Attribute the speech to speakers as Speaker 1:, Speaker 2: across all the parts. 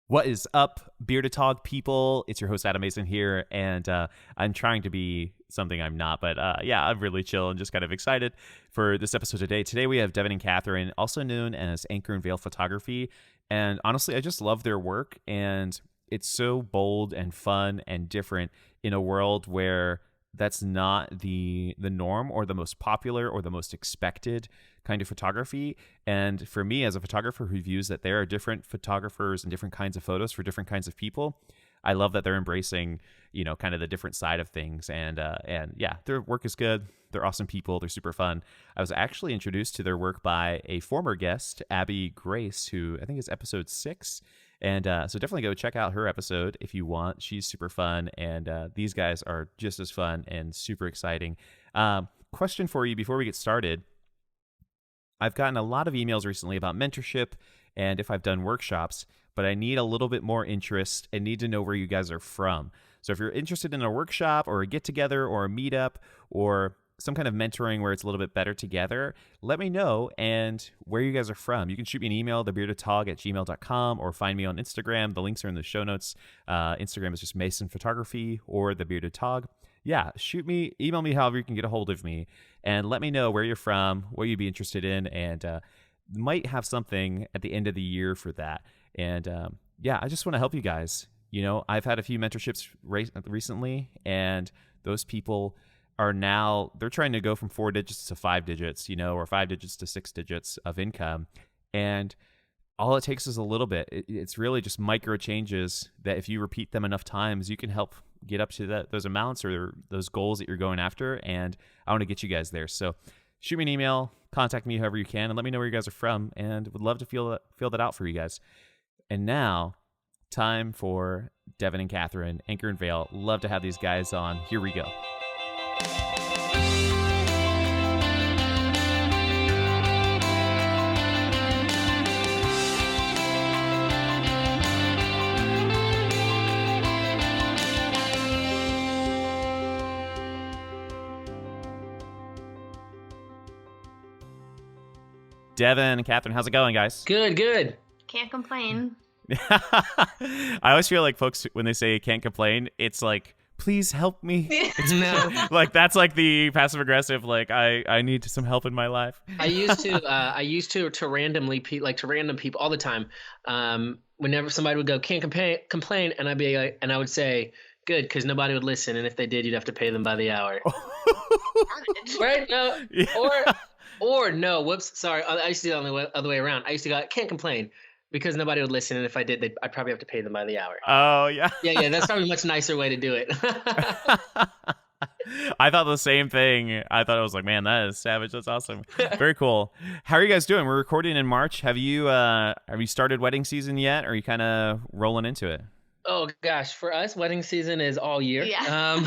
Speaker 1: What is up, Bearded Tog people? It's your host, Adam Mason here, and I'm trying to be something I'm not, but yeah, I'm really chill and just kind of excited for this episode today. Today we have Devin and Kathryn, also known as Anchor and Veil Photography, and honestly, I just love their work, and it's so bold and fun and different in a world where that's not the norm or the most popular or the most expected kind of photography. And for me, as a photographer who views that there are different photographers and different kinds of photos for different kinds of people, I love that they're embracing, kind of the different side of things. And yeah, their work is good. They're awesome people. They're super fun. I was actually introduced to their work by a former guest, Abby Grace, who I think is episode 6. And so definitely go check out her episode if you want. She's super fun, and these guys are just as fun and super exciting. Question for you before we get started. I've gotten a lot of emails recently about mentorship and if I've done workshops, but I need a little bit more interest and need to know where you guys are from. So if you're interested in a workshop or a get-together or a meetup or some kind of mentoring where it's a little bit better together, let me know and where you guys are from. You can shoot me an email, thebeardedtog@gmail.com, or find me on Instagram. The links are in the show notes. Instagram is just Mason Photography or The Bearded Tog. Yeah, email me however you can get a hold of me, and let me know where you're from, what you'd be interested in, and might have something at the end of the year for that. And yeah, I just want to help you guys. I've had a few mentorships recently, and those people are now, they're trying to go from 4 digits to 5 digits, or 5 digits to 6 digits of income. And all it takes is a little bit. It's really just micro changes that if you repeat them enough times, you can help get up to those amounts or those goals that you're going after. And I want to get you guys there. So shoot me an email, contact me however you can, and let me know where you guys are from. And would love to feel that out for you guys. And now, time for Devin and Kathryn, Anchor and Veil. Love to have these guys on. Here we go. Devin and Kathryn, how's it going, guys?
Speaker 2: Good.
Speaker 3: Can't complain.
Speaker 1: I always feel like folks, when they say can't complain, it's like, please help me.
Speaker 2: No.
Speaker 1: Like that's like the passive aggressive, like I need some help in my life.
Speaker 2: I used to random people all the time. Whenever somebody would go, can't complain, and I'd be like, and I would say, good, because nobody would listen, and if they did, you'd have to pay them by the hour. Right? No. Yeah. Or no, whoops, sorry. I used to do it the other way around. I used to go, can't complain, because nobody would listen, and if I did, I'd probably have to pay them by the hour.
Speaker 1: Oh, yeah.
Speaker 2: Yeah, that's probably a much nicer way to do it.
Speaker 1: I thought the same thing. I thought it was like, man, that is savage. That's awesome. Very cool. How are you guys doing? We're recording in March. Have you started wedding season yet, or are you kind of rolling into it?
Speaker 2: Oh gosh, for us, wedding season is all year.
Speaker 3: Yeah.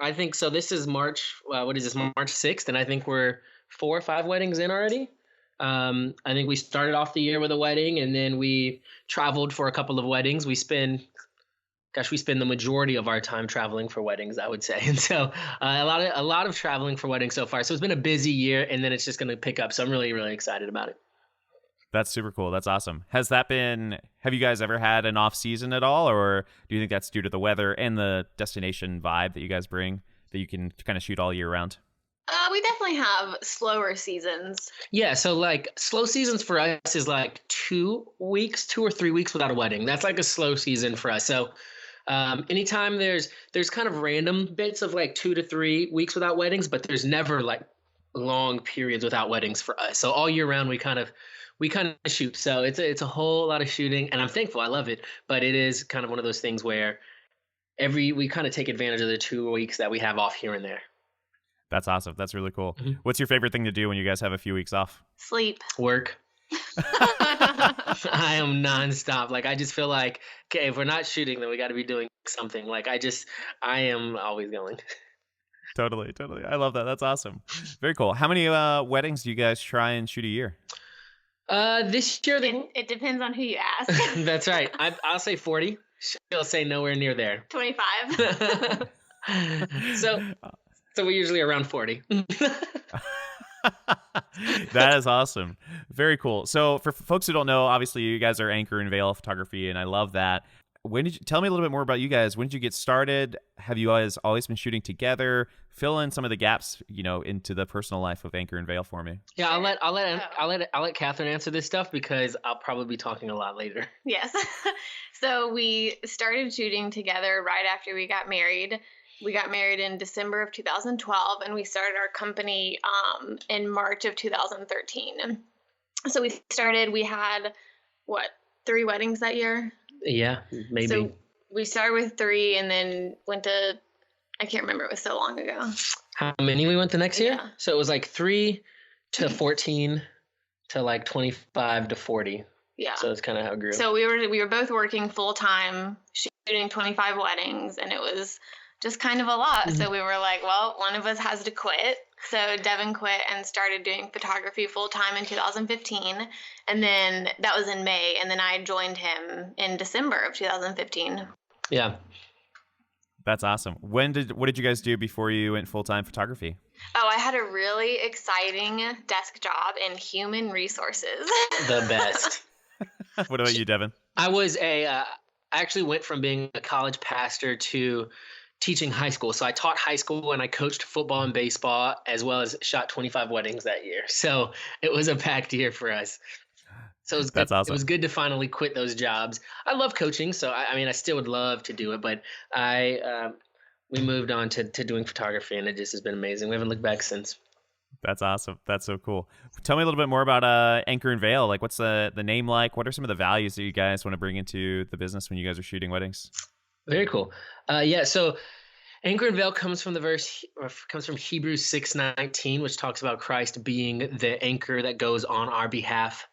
Speaker 2: I think so. This is March. What is this? March 6th, and I think we're 4 or 5 weddings in already. I think we started off the year with a wedding, and then we traveled for a couple of weddings. We spend the majority of our time traveling for weddings, I would say. And so a lot of traveling for weddings so far. So it's been a busy year, and then it's just going to pick up. So I'm really, really excited about it.
Speaker 1: That's super cool. That's awesome. Have you guys ever had an off season at all? Or do you think that's due to the weather and the destination vibe that you guys bring that you can kind of shoot all year round?
Speaker 3: We definitely have slower seasons.
Speaker 2: Yeah, so like slow seasons for us is like 2 or 3 weeks without a wedding. That's like a slow season for us. So anytime there's kind of random bits of like 2 to 3 weeks without weddings, but there's never like long periods without weddings for us. So all year round we kind of shoot. So it's a whole lot of shooting, and I'm thankful. I love it, but it is kind of one of those things where we kind of take advantage of the 2 weeks that we have off here and there.
Speaker 1: That's awesome. That's really cool.
Speaker 2: Mm-hmm.
Speaker 1: What's your favorite thing to do when you guys have a few weeks off?
Speaker 3: Sleep.
Speaker 2: Work. I am nonstop. Like, I just feel like, okay, if we're not shooting, then we got to be doing something. Like, I am always going.
Speaker 1: Totally. I love that. That's awesome. Very cool. How many weddings do you guys try and shoot a year?
Speaker 3: This year, it depends on who you ask.
Speaker 2: That's right. I'll say 40. She'll say nowhere near there.
Speaker 3: 25.
Speaker 2: So we're usually around 40.
Speaker 1: That is awesome. Very cool. So for folks who don't know, obviously you guys are Anchor and Veil Photography, and I love that. When did you tell me a little bit more about you guys? When did you get started? Have you guys always been shooting together? Fill in some of the gaps, into the personal life of Anchor and Veil for me.
Speaker 2: Yeah, I'll let Kathryn answer this stuff because I'll probably be talking a lot later.
Speaker 3: Yes. So we started shooting together right after we got married. We got married in December of 2012, and we started our company in March of 2013. So we had, 3 weddings that year?
Speaker 2: Yeah, maybe.
Speaker 3: So we started with 3 and then went to, I can't remember, it was so long ago.
Speaker 2: How many we went the next year?
Speaker 3: Yeah.
Speaker 2: So it was like 3 to 14 to like 25 to 40.
Speaker 3: Yeah.
Speaker 2: So that's kind of how it grew.
Speaker 3: So we were both working full time, shooting 25 weddings, and it was just kind of a lot. Mm-hmm. So we were like, well, one of us has to quit. So Devin quit and started doing photography full time in 2015. And then that was in May. And then I joined him in December of 2015.
Speaker 2: Yeah.
Speaker 1: That's awesome. What did you guys do before you went full-time photography?
Speaker 3: Oh, I had a really exciting desk job in human resources.
Speaker 2: The best.
Speaker 1: What about you, Devin?
Speaker 2: I actually went from being a college pastor to teaching high school. So I taught high school and I coached football and baseball, as well as shot 25 weddings that year. So it was a packed year for us. So it was good.
Speaker 1: That's awesome.
Speaker 2: It was good to finally quit those jobs. I love coaching, so I still would love to do it, but we moved on to doing photography, and it just has been amazing. We haven't looked back since.
Speaker 1: That's awesome. That's so cool. Tell me a little bit more about Anchor and Veil. Like, what's the name like? What are some of the values that you guys want to bring into the business when you guys are shooting weddings?
Speaker 2: Very cool. So Anchor and Veil comes from Hebrews 6:19, which talks about Christ being the anchor that goes on our behalf,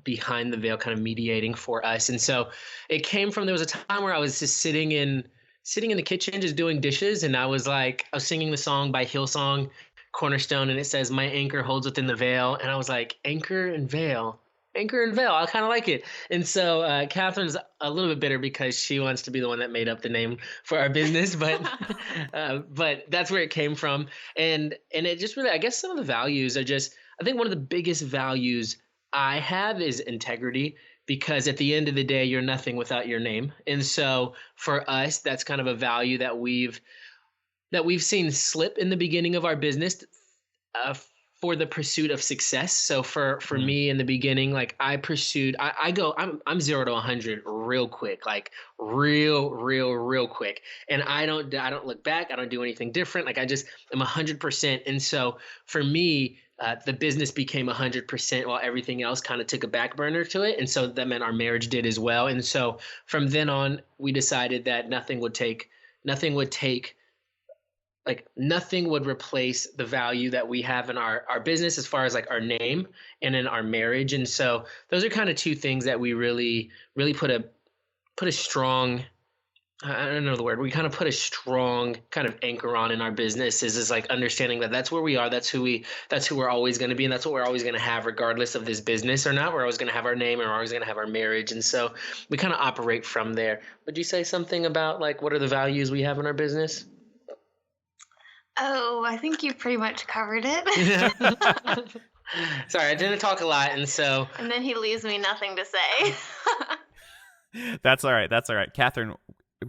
Speaker 2: behind the veil, kind of mediating for us. And so it came from, there was a time where I was just sitting in the kitchen, just doing dishes. And I was singing the song by Hillsong, Cornerstone, and it says, "My anchor holds within the veil." And I was like, Anchor and Veil. I kind of like it. And so Kathryn's a little bit bitter because she wants to be the one that made up the name for our business, but that's where it came from. And it just really, I guess some of the values are just, I think one of the biggest values I have is integrity, because at the end of the day, you're nothing without your name. And so for us, that's kind of a value that we've seen slip in the beginning of our business for the pursuit of success. So for me in the beginning, like I'm 0 to 100 real quick, like real quick. And I don't look back. I don't do anything different. Like I'm 100%. And so for me, the business became 100% while everything else kind of took a back burner to it. And so that meant our marriage did as well. And so from then on, we decided that nothing would replace the value that we have in our business, as far as like our name and in our marriage. And so those are kind of two things that we really, really put a strong, I don't know the word, we kind of put a strong kind of anchor on in our business is like understanding that that's where we are. That's who we're always going to be. And that's what we're always going to have, regardless of this business or not. We're always going to have our name, and we're always going to have our marriage. And so we kind of operate from there. Would you say something about like, what are the values we have in our business?
Speaker 3: Oh, I think you pretty much covered it.
Speaker 2: Sorry, I didn't talk a lot, and so.
Speaker 3: And then he leaves me nothing to say.
Speaker 1: That's all right. Kathryn,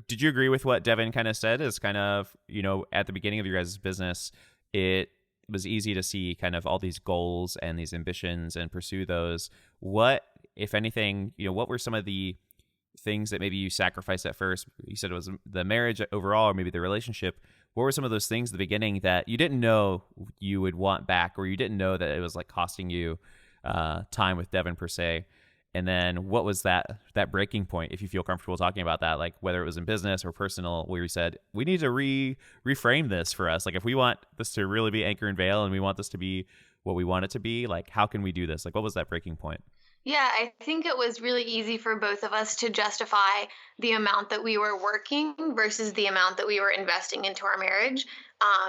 Speaker 1: did you agree with what Devin kind of said? Is kind of, at the beginning of your guys' business, it was easy to see kind of all these goals and these ambitions and pursue those. What, if anything, what were some of the things that maybe you sacrificed at first? You said it was the marriage overall, or maybe the relationship. What were some of those things at the beginning that you didn't know you would want back, or you didn't know that it was like costing you time with Devin per se? And then what was that breaking point, if you feel comfortable talking about that, like whether it was in business or personal, where you said, we need to reframe this for us. Like if we want this to really be Anchor and Veil and we want this to be what we want it to be, like how can we do this? Like what was that breaking point?
Speaker 3: Yeah, I think it was really easy for both of us to justify the amount that we were working versus the amount that we were investing into our marriage.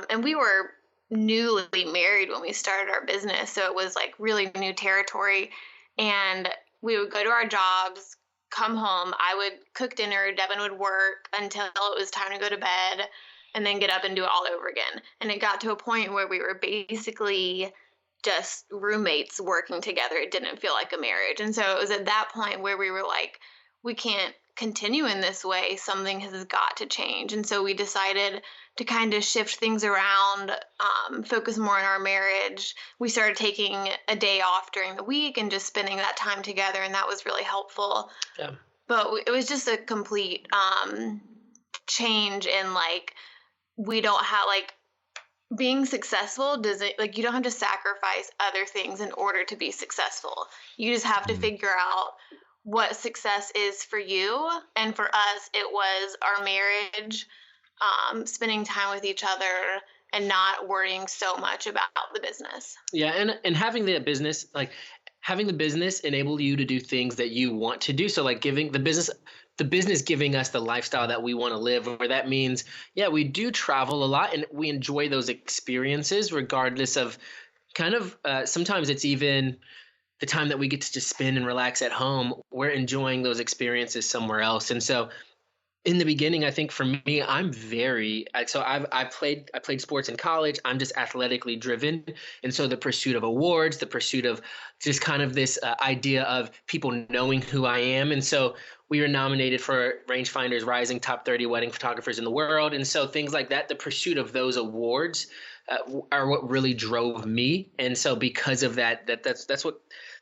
Speaker 3: And we were newly married when we started our business, so it was like really new territory. And we would go to our jobs, come home, I would cook dinner, Devin would work until it was time to go to bed, and then get up and do it all over again. And it got to a point where we were basically just roommates working together. It didn't feel like a marriage. And so it was at that point where we were like, we can't continue in this way. Something has got to change. And so we decided to kind of shift things around, focus more on our marriage. We started taking a day off during the week and just spending that time together. And that was really helpful.
Speaker 2: Yeah.
Speaker 3: But it was just a complete change in like, we don't have like, being successful doesn't, like, you don't have to sacrifice other things in order to be successful. You just have to figure out what success is for you. And for us, it was our marriage, spending time with each other and not worrying so much about the business.
Speaker 2: Yeah. And having the business, like having the business enable you to do things that you want to do. So like giving the business giving us the lifestyle that we want to live, where that means, yeah, we do travel a lot and we enjoy those experiences regardless of kind of sometimes it's even the time that we get to just spend and relax at home. We're enjoying those experiences somewhere else. And so in the beginning, I think for me, I'm very so I played sports in college. I'm just athletically driven, and so the pursuit of awards, the pursuit of just kind of this idea of people knowing who I am, and so we were nominated for Rangefinder's Rising Top 30 Wedding Photographers in the World, and so things like that. The pursuit of those awards are what really drove me, and so because of that,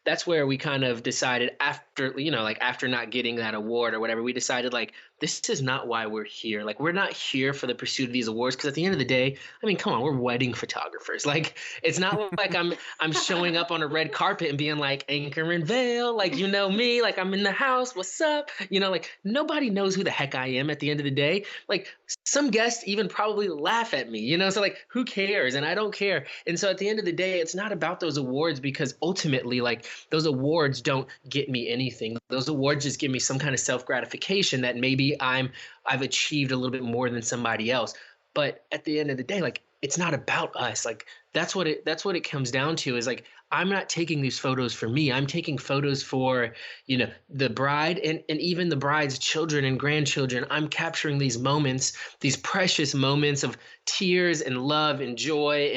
Speaker 2: that's where we kind of decided after, like after not getting that award or whatever, we decided like, this is not why we're here. Like, we're not here for the pursuit of these awards. Cause at the end of the day, I mean, come on, we're wedding photographers. Like, it's not like I'm showing up on a red carpet and being like Anchor and Veil, like, you know me, like I'm in the house. What's up? Like nobody knows who the heck I am at the end of the day. Like some guests even probably laugh at me, so like, who cares? And I don't care. And so at the end of the day, it's not about those awards, because ultimately, like, those awards don't get me anything. Those awards just give me some kind of self-gratification that maybe I've achieved a little bit more than somebody else. But at the end of the day, like, it's not about us. Like, that's what it comes down to, is like, I'm not taking these photos for me. I'm taking photos for, the bride and even the bride's children and grandchildren. I'm capturing these moments, these precious moments of tears and love and joy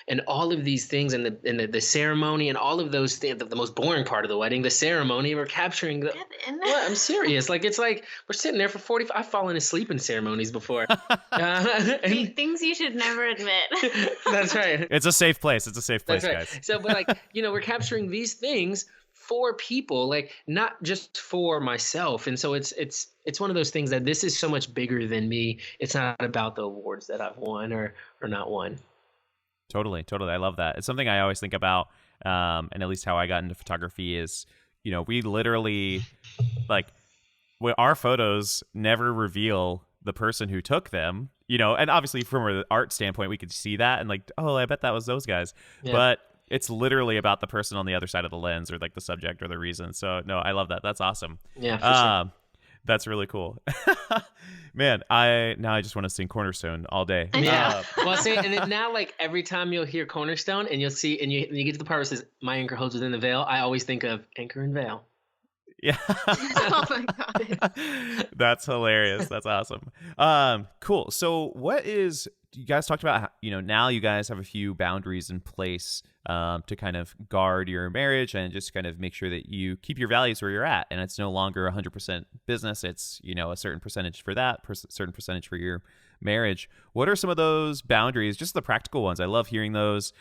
Speaker 2: and all of these things, and the ceremony and all of those things. The most boring part of the wedding, the ceremony, we're capturing the. What? I'm serious. Like, it's like we're sitting there for 45. I've fallen asleep in ceremonies before.
Speaker 3: Things you should never admit.
Speaker 2: That's right.
Speaker 1: It's a safe place. It's a safe place,
Speaker 2: That's right.
Speaker 1: guys.
Speaker 2: So, but like, we're capturing these things for people, like not just for myself. And so it's one of those things that this is so much bigger than me. It's not about the awards that I've won or not won.
Speaker 1: Totally. I love that. It's something I always think about, and at least how I got into photography is, we literally, like, our photos never reveal the person who took them, and obviously from an art standpoint, we could see that and like, oh, I bet that was those guys. Yeah. But it's literally about the person on the other side of the lens, or like the subject or the reason. So no, I love that. That's awesome.
Speaker 2: Yeah, for sure.
Speaker 1: That's really cool. Man, I just want to sing Cornerstone all day.
Speaker 2: Yeah. Well, see, and then now, like, every time you'll hear Cornerstone and you'll see, and you get to the part where it says, my anchor holds within the veil, I always think of Anchor and Veil.
Speaker 1: Yeah.
Speaker 3: Oh my God.
Speaker 1: That's hilarious. That's awesome. Cool. So you guys talked about, now you guys have a few boundaries in place to kind of guard your marriage and just kind of make sure that you keep your values where you're at. And it's no longer 100% business. It's, a certain percentage for that, certain percentage for your marriage. What are some of those boundaries? Just the practical ones. I love hearing those.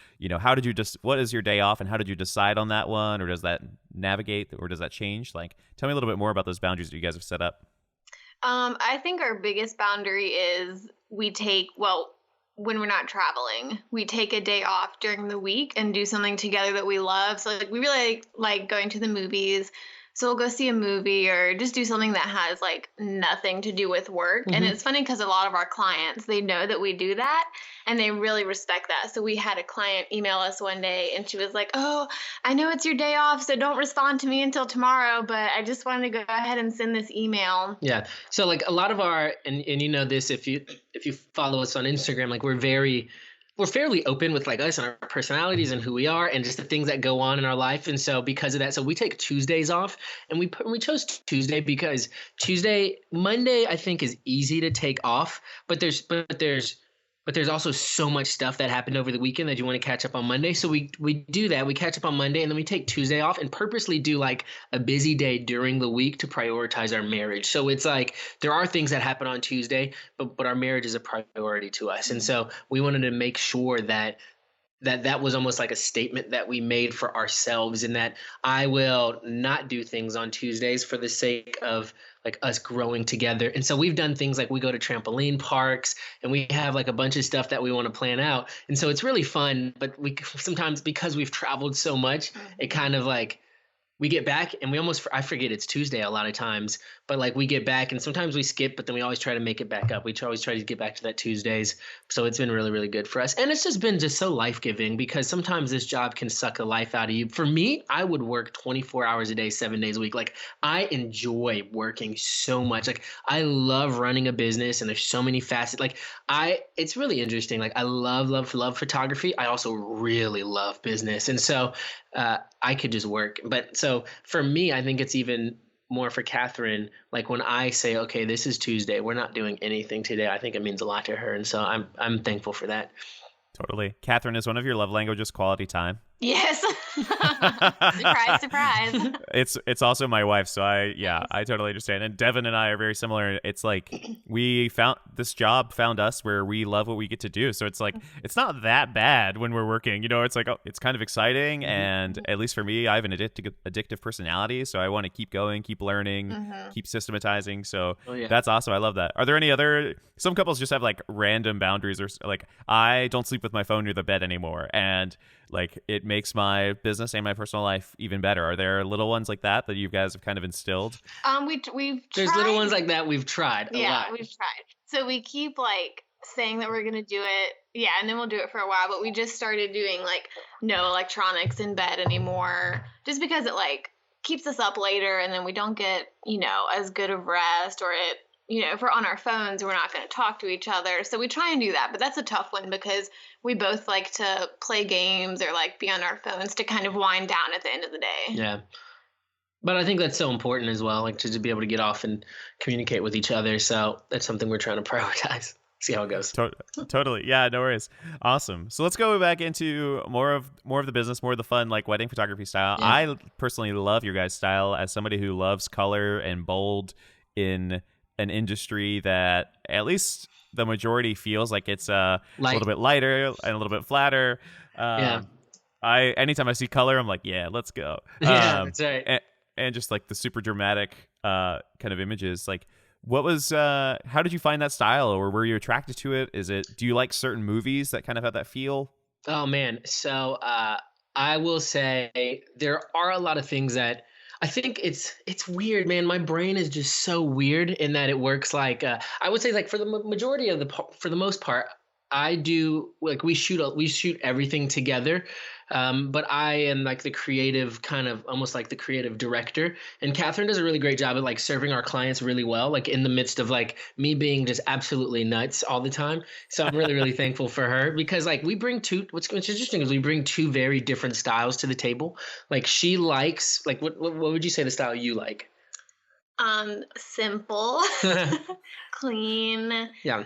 Speaker 1: What is your day off and how did you decide on that one? Or does that navigate, or does that change? Like, tell me a little bit more about those boundaries that you guys have set up.
Speaker 3: I think our biggest boundary is when we're not traveling, we take a day off during the week and do something together that we love. So like, we really like going to the movies. So we'll go see a movie or just do something that has like nothing to do with work. Mm-hmm. And it's funny because a lot of our clients, they know that we do that and they really respect that. So we had a client email us one day and she was like, oh, I know it's your day off, so don't respond to me until tomorrow, but I just wanted to go ahead and send this email.
Speaker 2: Yeah. So like a lot of our, and this, if you follow us on Instagram, like we're fairly open with like us and our personalities and who we are and just the things that go on in our life. And so because of that, so we take Tuesdays off, and we chose Tuesday because Monday I think is easy to take off, but there's but there's also so much stuff that happened over the weekend that you want to catch up on Monday. So we do that. We catch up on Monday and then we take Tuesday off and purposely do like a busy day during the week to prioritize our marriage. So it's like there are things that happen on Tuesday, but our marriage is a priority to us. And so we wanted to make sure that was almost like a statement that we made for ourselves, in that I will not do things on Tuesdays for the sake of like us growing together. And so we've done things like we go to trampoline parks and we have like a bunch of stuff that we want to plan out. And so it's really fun, but we sometimes, because we've traveled so much, it kind of like we get back and I forget it's Tuesday a lot of times, but like we get back and sometimes we skip, but then we always try to make it back up. We always try to get back to that Tuesdays. So it's been really, really good for us. And it's just been so life-giving, because sometimes this job can suck the life out of you. For me, I would work 24 hours a day, 7 days a week. Like I enjoy working so much. Like I love running a business and there's so many facets. Like it's really interesting. Like I love photography. I also really love business. And so I could just work. But so for me, I think it's even more for Kathryn. Like when I say, okay, this is Tuesday, we're not doing anything today, I think it means a lot to her. And so I'm thankful for that.
Speaker 1: Totally. Kathryn, is one of your love languages quality time?
Speaker 3: Yes. Surprise, surprise.
Speaker 1: It's also my wife, so I totally understand. And Devin and I are very similar. It's like this job found us where we love what we get to do. So it's like it's not that bad when we're working. It's like it's kind of exciting, and at least for me, I have an addictive personality, so I want to keep going, keep learning, keep systematizing. So that's awesome. I love that. Are there any other? Some couples just have like random boundaries, or like I don't sleep with my phone near the bed anymore, and like it makes my business and my personal life even better. Are there little ones like that you guys have kind of instilled?
Speaker 3: We've
Speaker 2: There's
Speaker 3: tried.
Speaker 2: little ones like that we've tried a lot.
Speaker 3: Yeah, we've tried. So we keep like saying that we're going to do it. Yeah, and then we'll do it for a while, but we just started doing like no electronics in bed anymore, just because it like keeps us up later and then we don't get, as good of rest, or it, if we're on our phones, we're not going to talk to each other. So we try and do that, but that's a tough one because we both like to play games or like be on our phones to kind of wind down at the end of the day.
Speaker 2: Yeah. But I think that's so important as well, like to be able to get off and communicate with each other. So that's something we're trying to prioritize. See how it goes.
Speaker 1: Totally. Yeah, no worries. Awesome. So let's go back into more of the business, more of the fun, like wedding photography style. Yeah. I personally love your guys' style as somebody who loves color and bold in an industry that at least the majority feels like it's a little bit lighter and a little bit flatter. Anytime I see color, I'm like, yeah, let's go.
Speaker 2: Yeah, that's right.
Speaker 1: And just like the super dramatic kind of images, like what was how did you find that style, or were you attracted to it? Do you like certain movies that kind of have that feel?
Speaker 2: Oh man, so I will say there are a lot of things that I think it's weird, man. My brain is just so weird in that it works like I would say like for the majority of for the most part, I do like we shoot everything together. But I am like the creative kind of almost like the creative director, and Kathryn does a really great job of like serving our clients really well, like in the midst of like me being just absolutely nuts all the time. So I'm really, really thankful for her, because like we bring what's interesting is we bring two very different styles to the table. Like she likes like what would you say the style you like?
Speaker 3: Simple, clean.
Speaker 2: Yeah.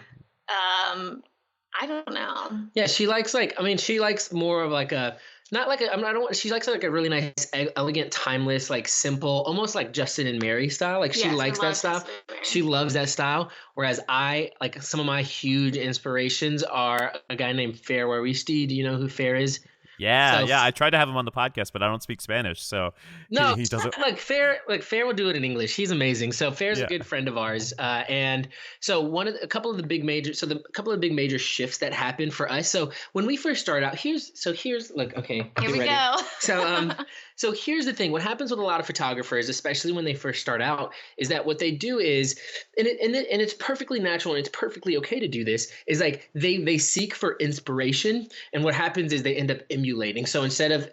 Speaker 3: I don't know.
Speaker 2: Yeah, she likes she likes more of like a not like a she likes like a really nice, elegant, timeless, like simple, almost like Justin and Mary style. Like she likes that style. She loves that style. Whereas I like some of my huge inspirations are a guy named Fair Waristi. Do you know who Fair is?
Speaker 1: Yeah, yeah. I tried to have him on the podcast, but I don't speak Spanish, so
Speaker 2: no.
Speaker 1: He doesn't.
Speaker 2: Like Fair will do it in English. He's amazing. So Fair's a good friend of ours, and so a couple of the big major shifts that happened for us. So when we first started out, here's like okay.
Speaker 3: Here we go.
Speaker 2: So here's the thing. What happens with a lot of photographers, especially when they first start out, is that what they do is, and it's perfectly natural and it's perfectly okay to do this, is like they seek for inspiration, and what happens is they end up emulating. So instead of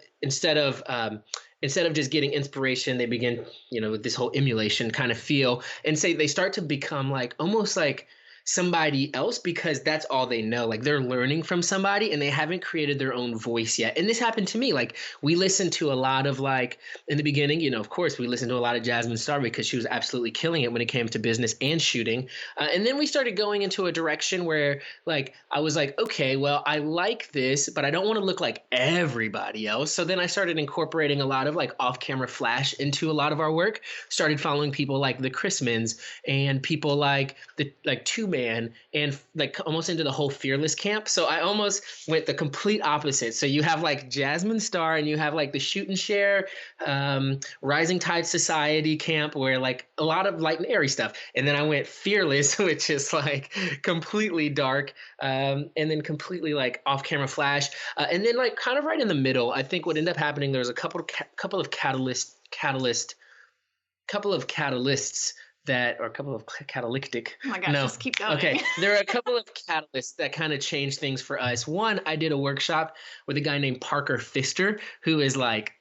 Speaker 2: just getting inspiration, they begin, with this whole emulation kind of feel, and say they start to become like almost like somebody else because that's all they know. Like they're learning from somebody and they haven't created their own voice yet. And this happened to me. Like we listened to a lot of like in the beginning, you know, of course we listened to a lot of Jasmine Star because she was absolutely killing it when it came to business and shooting. And then we started going into a direction where like I was like, okay, well, I like this, but I don't want to look like everybody else. So then I started incorporating a lot of like off-camera flash into a lot of our work. Started following people like the Chrismans and people like the like Two Man and like almost into the whole Fearless camp. So I almost went the complete opposite. So you have like Jasmine Star and you have like the Shoot and Share, Rising Tide Society camp where like a lot of light and airy stuff. And then I went Fearless, which is like completely dark, and then completely like off-camera flash, and then like kind of right in the middle. I think what ended up happening, there was a couple of catalysts that, or a couple of catalytic.
Speaker 3: Oh my gosh, just keep going.
Speaker 2: Okay, there are a couple of catalysts that kind of changed things for us. One, I did a workshop with a guy named Parker Pfister, who is like,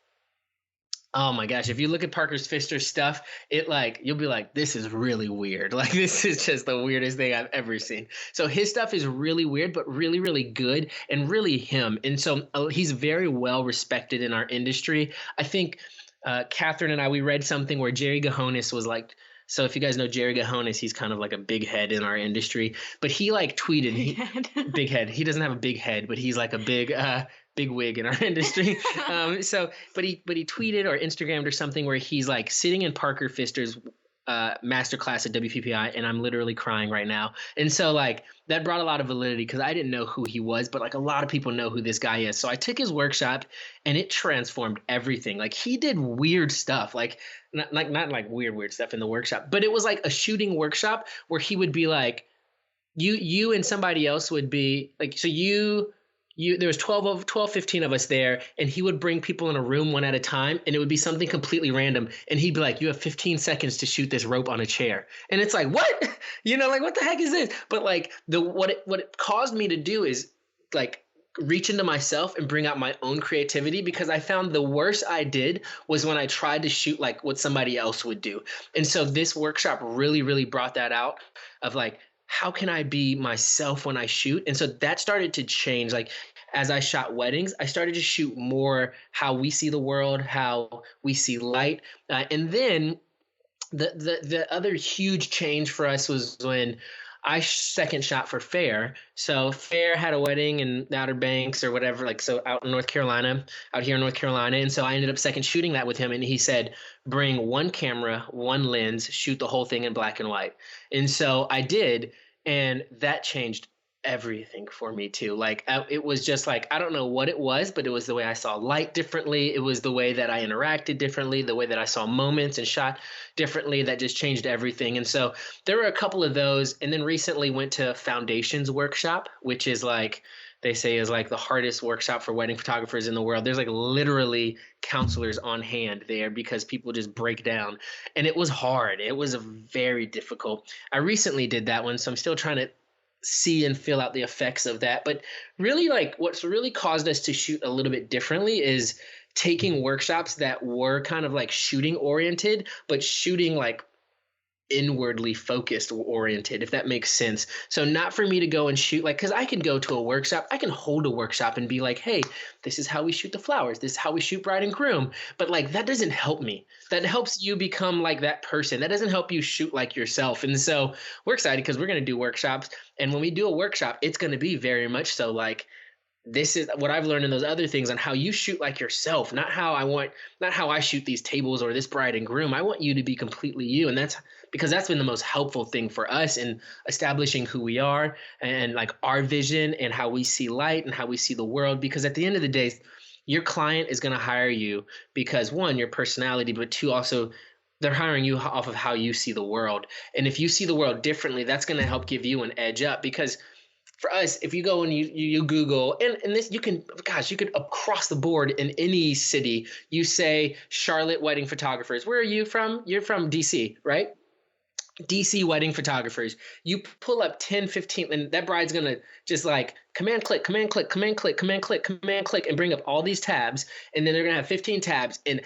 Speaker 2: oh my gosh, if you look at Parker Pfister's stuff, it like, you'll be like, this is really weird. Like, this is just the weirdest thing I've ever seen. So his stuff is really weird, but really, really good and really him. And so he's very well respected in our industry. I think Kathryn and I, we read something where Jerry Gahonis was like, so if you guys know Jerry Gahonis, he's kind of like a big head in our industry, but he like tweeted, big head. He doesn't have a big head, but he's like a big wig in our industry. But he tweeted or Instagrammed or something where he's like sitting in Parker Pfister's masterclass at WPPI, and I'm literally crying right now. And so like that brought a lot of validity because I didn't know who he was, but like a lot of people know who this guy is. So I took his workshop and it transformed everything. Like he did weird stuff, like not like weird stuff in the workshop, but it was like a shooting workshop where he would be like, you and somebody else would be like, so there was 15 of us there, and he would bring people in a room one at a time, and it would be something completely random. And he'd be like, you have 15 seconds to shoot this rope on a chair. And it's like, what? You know, like, what the heck is this? But like what it caused me to do is like reach into myself and bring out my own creativity, because I found the worst I did was when I tried to shoot like what somebody else would do. And so this workshop really, really brought that out of like, how can I be myself when I shoot? And so that started to change. Like as I shot weddings, I started to shoot more how we see the world, how we see light. And then the other huge change for us was when I second shot for Fair. So Fair had a wedding in the Outer Banks or whatever, like so out in North Carolina, out here in North Carolina. And so I ended up second shooting that with him. And he said, bring one camera, one lens, shoot the whole thing in black and white. And so I did. And that changed everything for me too. Like it was just like, I don't know what it was, but it was the way I saw light differently. It was the way that I interacted differently, the way that I saw moments and shot differently, that just changed everything. And so there were a couple of those. And then recently went to Foundations Workshop, which is like, they say is like the hardest workshop for wedding photographers in the world. There's like literally counselors on hand there because people just break down. And it was hard. It was very difficult. I recently did that one, so I'm still trying to see and feel out the effects of that. But really, like what's really caused us to shoot a little bit differently is taking workshops that were kind of like shooting oriented, but shooting like inwardly focused oriented, if that makes sense. So not for me to go and shoot like, because I can go to a workshop, I can hold a workshop and be like, hey, this is how we shoot the flowers, this is how we shoot bride and groom, but like that doesn't help me. That helps you become like that person. That doesn't help you shoot like yourself. And so we're excited because we're going to do workshops, and when we do a workshop, it's going to be very much so like, this is what I've learned in those other things on how you shoot like yourself, not how I shoot these tables or this bride and groom. I want you to be completely you. And that's because that's been the most helpful thing for us in establishing who we are and like our vision and how we see light and how we see the world. Because at the end of the day, your client is going to hire you because one, your personality, but two, also they're hiring you off of how you see the world. And if you see the world differently, that's going to help give you an edge up. Because for us, if you go and you Google, and this, you could across the board in any city, you say Charlotte wedding photographers. Where are you from? You're from DC, right? DC wedding photographers. You pull up 10, 15, and that bride's going to just like command click, command click, command click, command click, command click, and bring up all these tabs. And then they're going to have 15 tabs, and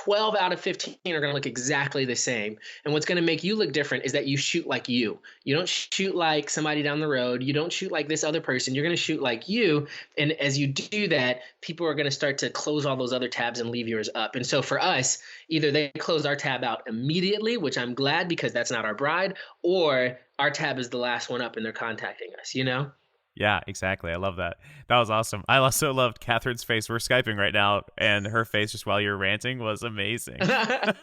Speaker 2: 12 out of 15 are going to look exactly the same. And what's going to make you look different is that you shoot like you. You don't shoot like somebody down the road. You don't shoot like this other person. You're going to shoot like you. And as you do that, people are going to start to close all those other tabs and leave yours up. And so for us, either they close our tab out immediately, which I'm glad because that's not our bride, or our tab is the last one up and they're contacting us, you know?
Speaker 1: Yeah, exactly. I love that. That was awesome. I also loved Kathryn's face. We're Skyping right now, and her face just while you were ranting was amazing.
Speaker 3: I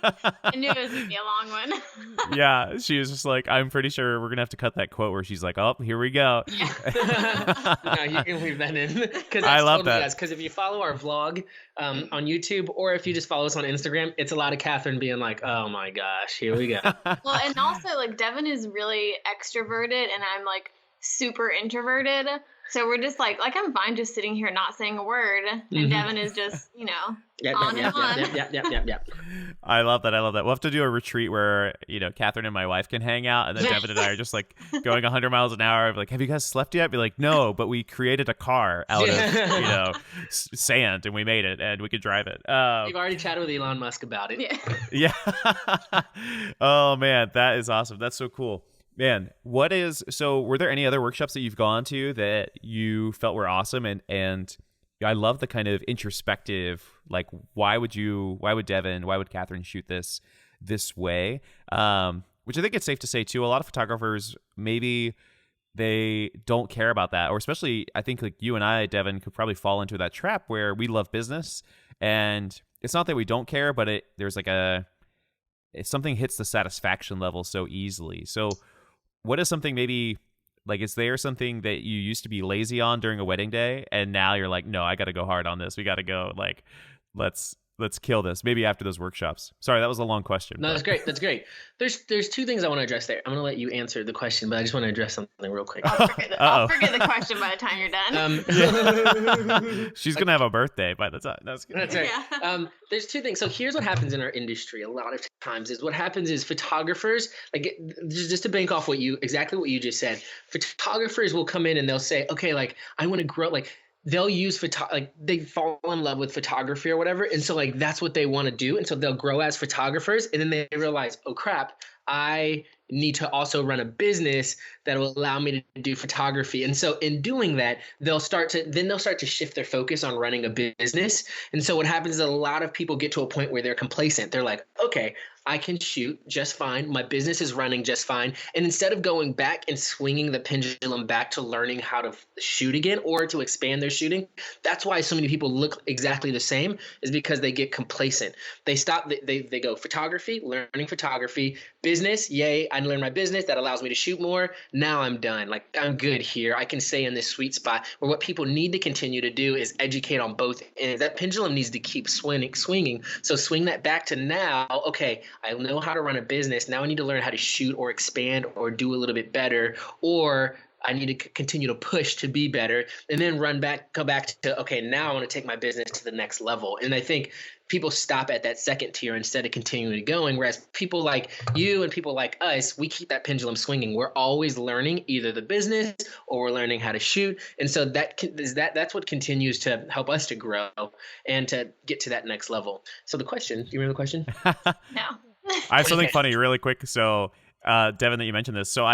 Speaker 3: knew it was going to be a long one.
Speaker 1: Yeah, she was just like, I'm pretty sure we're going to have to cut that quote where she's like, oh, here we go.
Speaker 2: Yeah. No, you can leave that in.
Speaker 1: I love that.
Speaker 2: Because if you follow our vlog on YouTube, or if you just follow us on Instagram, it's a lot of Kathryn being like, oh my gosh, here we go.
Speaker 3: Well, and also, like, Devin is really extroverted, and I'm, like, super introverted, so we're just like I'm fine just sitting here not saying a word, and Devin is just on.
Speaker 2: Yep.
Speaker 1: I love that. We'll have to do a retreat where Kathryn and my wife can hang out, and then Devin and I are just like going 100 miles an hour. Like, have you guys slept yet? Be like, no, but we created a car out of sand, and we made it, and we could drive it.
Speaker 2: We've already chatted with Elon Musk about it.
Speaker 1: Yeah. Oh man, that is awesome. That's so cool. Man, were there any other workshops that you've gone to that you felt were awesome? And I love the kind of introspective, like, why would Devin, why would Kathryn shoot this way? Which I think it's safe to say too, a lot of photographers, maybe they don't care about that, or especially I think like you and I, Devin, could probably fall into that trap where we love business, and it's not that we don't care, but there's like if something hits the satisfaction level so easily. So what is something maybe, like, is there something that you used to be lazy on during a wedding day, and now you're like, no, I got to go hard on this. We got to go, like, let's kill this. Maybe after those workshops. Sorry, that was a long question.
Speaker 2: No, that's great. That's great. There's two things I want to address there. I'm going to let you answer the question, but I just want to address something real quick.
Speaker 3: I'll forget the question by the time you're done.
Speaker 1: She's going to have a birthday by the time. That's good.
Speaker 2: That's right.
Speaker 3: Yeah.
Speaker 2: There's two things. So here's what happens in our industry a lot of times is what happens is photographers, like, just to bank off exactly what you just said, photographers will come in and they'll say, okay, like, I want to grow, like, they'll use they fall in love with photography or whatever. And so, like, that's what they want to do. And so they'll grow as photographers. And then they realize, oh crap, I need to also run a business that will allow me to do photography. And so in doing that, they'll start to shift their focus on running a business. And so what happens is a lot of people get to a point where they're complacent. They're like, okay, I can shoot just fine. My business is running just fine. And instead of going back and swinging the pendulum back to learning how to shoot again or to expand their shooting, that's why so many people look exactly the same, is because they get complacent. They stop, they go photography, learning photography, business, yay, I learned my business. That allows me to shoot more. Now I'm done. Like, I'm good here. I can stay in this sweet spot. Where what people need to continue to do is educate on both ends. That pendulum needs to keep swinging. So swing that back to now, okay, I know how to run a business. Now I need to learn how to shoot or expand or do a little bit better, or I need to continue to push to be better, and then go back to, okay, now I want to take my business to the next level. And I think people stop at that second tier instead of continuing going. Whereas people like you and people like us, we keep that pendulum swinging. We're always learning either the business or we're learning how to shoot. And so that's what continues to help us to grow and to get to that next level. So the question, do you remember the question?
Speaker 3: No.
Speaker 1: I have something funny really quick. So Devin, that you mentioned this. So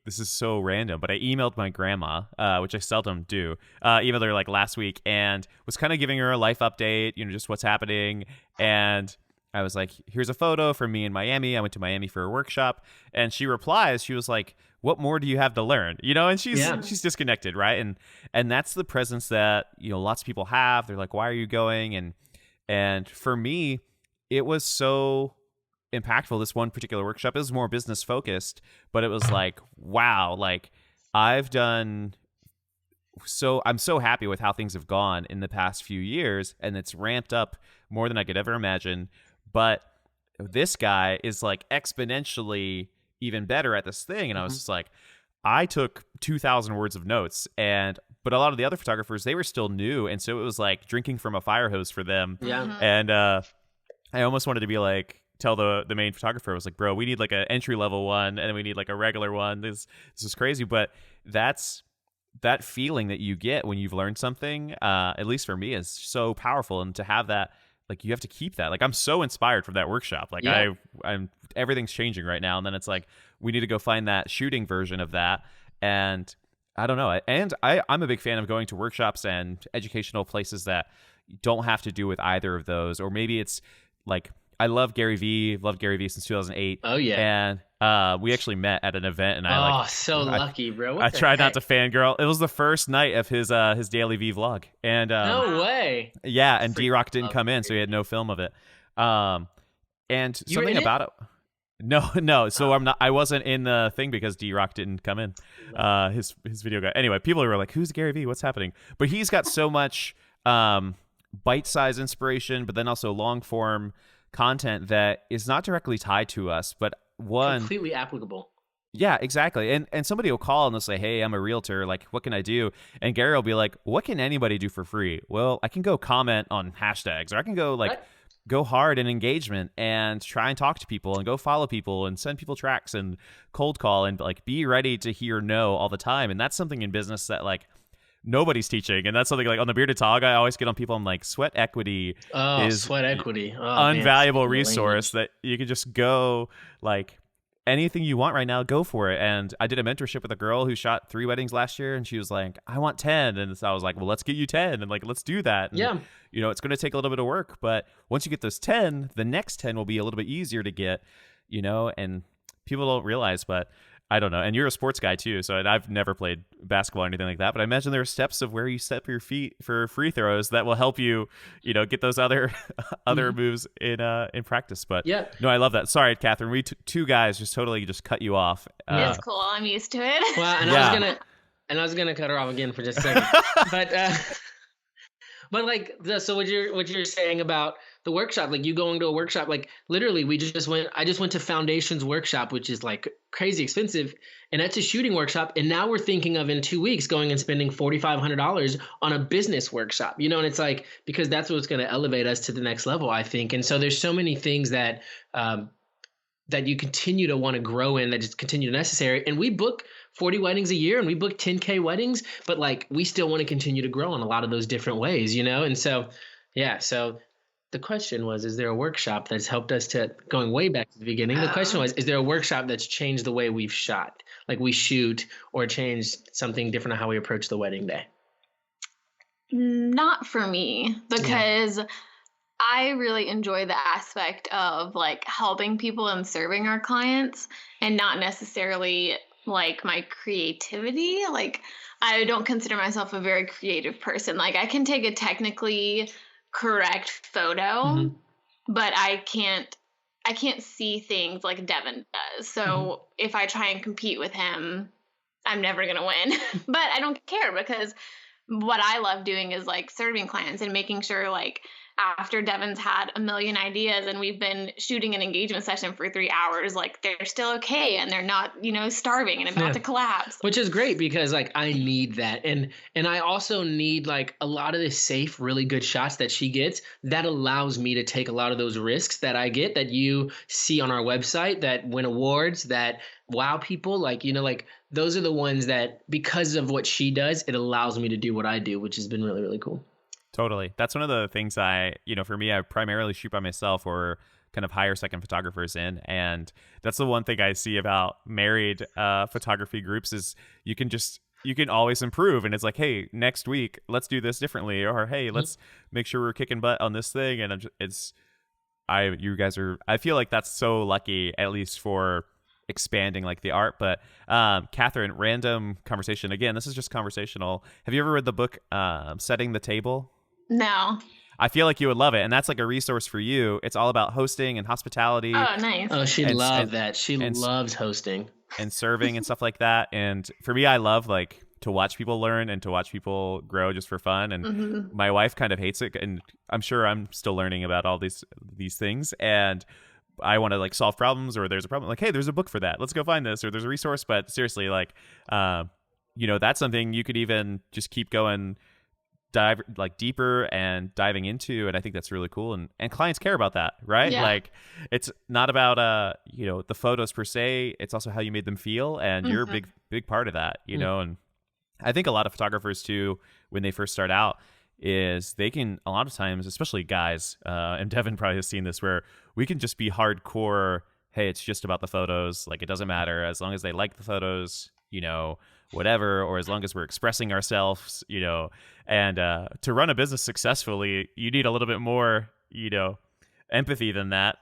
Speaker 1: this is so random, but I emailed my grandma, which I seldom do. Emailed her like last week and was kind of giving her a life update, just what's happening. And I was like, here's a photo from me in Miami. I went to Miami for a workshop. And she replies, she was like, what more do you have to learn? And she's disconnected, right? And that's the presence that, lots of people have. They're like, why are you going? And for me, it was so impactful. This one particular workshop is more business focused, but it was like, wow, like I'm so happy with how things have gone in the past few years, and it's ramped up more than I could ever imagine. But this guy is like exponentially even better at this thing. And I was just like, I took 2,000 words of notes, but a lot of the other photographers, they were still new. And so it was like drinking from a fire hose for them.
Speaker 2: Yeah.
Speaker 1: And I almost wanted to be like, tell the main photographer, I was like, bro, we need like an entry level one, and then we need like a regular one. This is crazy. But that's that feeling that you get when you've learned something, at least for me, is so powerful. And to have that like you have to keep that. Like I'm so inspired from that workshop. Like I'm everything's changing right now. And then it's like, we need to go find that shooting version of that. And I don't know. And I'm a big fan of going to workshops and educational places that don't have to do with either of those. Or maybe it's like, I love Gary Vee. Loved Gary Vee since 2008.
Speaker 2: Oh yeah.
Speaker 1: And we actually met at an event, and
Speaker 2: lucky, bro.
Speaker 1: I tried not to fangirl. It was the first night of his Daily V vlog, and
Speaker 2: no way.
Speaker 1: Yeah, and D-Rock didn't come in, so he had no film of it. And
Speaker 2: You
Speaker 1: something
Speaker 2: were in
Speaker 1: about it. No. So I'm not. I wasn't in the thing because D-Rock didn't come in. His video guy. Anyway, people were like, "Who's Gary Vee? What's happening?" But he's got so much bite-sized inspiration, but then also long-form content that is not directly tied to us, but
Speaker 2: completely applicable.
Speaker 1: Yeah, exactly. And somebody will call and they'll say, "Hey, I'm a realtor. Like, what can I do?" And Gary will be like, "What can anybody do for free?" Well, I can go comment on hashtags, or I can go go hard in engagement and try and talk to people and go follow people and send people tracks and cold call and like be ready to hear no all the time. And that's something in business that like nobody's teaching. And that's something like on the Bearded Tog, I always get on people. I'm like, sweat equity is
Speaker 2: sweat equity.
Speaker 1: Invaluable resource that you can just go like anything you want right now, go for it. And I did a mentorship with a girl who shot 3 weddings last year, and she was like, "I want 10." And so I was like, "Well, let's get you 10 and like, let's do that." And,
Speaker 2: yeah.
Speaker 1: You know, it's going to take a little bit of work, but once you get those 10, the next 10 will be a little bit easier to get, you know, and people don't realize, but I don't know. And you're a sports guy too, so I've never played basketball or anything like that, but I imagine there are steps of where you step your feet for free throws that will help you, you know, get those other moves in practice. But
Speaker 2: yeah,
Speaker 1: no, I love that. Sorry, Kathryn, we two guys just totally just cut you off.
Speaker 3: It's cool. I'm used to it.
Speaker 2: Well, and I was gonna cut her off again for just a second, but like so what you're saying about the workshop, like you going to a workshop, like literally I just went to Foundations workshop, which is like crazy expensive, and that's a shooting workshop. And now we're thinking of in 2 weeks going and spending $4,500 on a business workshop, you know, and it's like, because that's what's going to elevate us to the next level, I think. And so there's so many things that that you continue to want to grow in, that just continue to necessary. And we book 40 weddings a year and we book 10K weddings, but like we still want to continue to grow in a lot of those different ways, you know? And so, yeah, so the question was, is there a workshop that's helped us to, going way back to the beginning, the question was, is there a workshop that's changed the way we've shot, like we shoot, or changed something different on how we approach the wedding day?
Speaker 3: Not for me, because I really enjoy the aspect of like helping people and serving our clients, and not necessarily like my creativity. Like I don't consider myself a very creative person. Like I can take a technically correct photo, but I can't see things like Devin does. So if I try and compete with him, I'm never going to win. But I don't care, because what I love doing is like serving clients and making sure like after Devin's had a million ideas and we've been shooting an engagement session for 3 hours, like they're still okay and they're not, you know, starving and about to collapse.
Speaker 2: Which is great, because like I need that. And I also need like a lot of the safe, really good shots that she gets that allows me to take a lot of those risks that I get, that you see on our website, that win awards, that wow people, like, you know, like those are the ones that, because of what she does, it allows me to do what I do, which has been really, really cool.
Speaker 1: Totally. That's one of the things for me, I primarily shoot by myself or kind of hire second photographers in. And that's the one thing I see about married photography groups is you can always improve. And it's like, hey, next week, let's do this differently. Or, hey, let's make sure we're kicking butt on this thing. And I feel like that's so lucky, at least for expanding like the art. But Kathryn, random conversation. Again, this is just conversational. Have you ever read the book Setting the Table?
Speaker 3: No.
Speaker 1: I feel like you would love it. And that's like a resource for you. It's all about hosting and hospitality.
Speaker 3: Oh, nice.
Speaker 2: Oh, she'd love that. She loves hosting.
Speaker 1: And serving and stuff like that. And for me, I love like to watch people learn and to watch people grow just for fun. And my wife kind of hates it. And I'm sure I'm still learning about all these things. And I want to like solve problems, or there's a problem, like, hey, there's a book for that. Let's go find this, or there's a resource. But seriously, like, that's something you could even just keep going, dive like deeper and diving into. And I think that's really cool. And clients care about that, right?
Speaker 3: Yeah.
Speaker 1: Like it's not about, the photos per se. It's also how you made them feel. And you're a big part of that, you know? And I think a lot of photographers too, when they first start out, is they can, a lot of times, especially guys, and Devin probably has seen this, where we can just be hardcore, hey, it's just about the photos. Like, it doesn't matter as long as they like the photos, whatever, or as long as we're expressing ourselves, and to run a business successfully, you need a little bit more, empathy than that.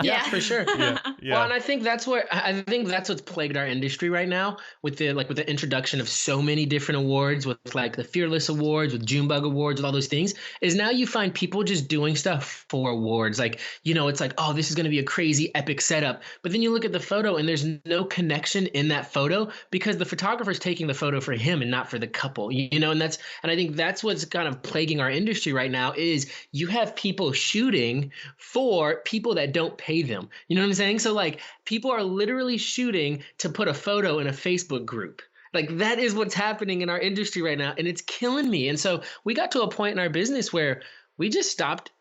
Speaker 2: Yeah, for sure.
Speaker 1: Yeah.
Speaker 2: Well, and I think that's what's plagued our industry right now with the introduction of so many different awards, with like the Fearless Awards, with Junebug Awards, with all those things, is now you find people just doing stuff for awards. Like, it's like, oh, this is going to be a crazy epic setup. But then you look at the photo and there's no connection in that photo because the photographer's taking the photo for him and not for the couple, and I think that's what's kind of plaguing our industry right now is you have people shooting for people that don't pay them. You know what I'm saying? So like people are literally shooting to put a photo in a Facebook group. Like that is what's happening in our industry right now. And it's killing me. And so we got to a point in our business where we just stopped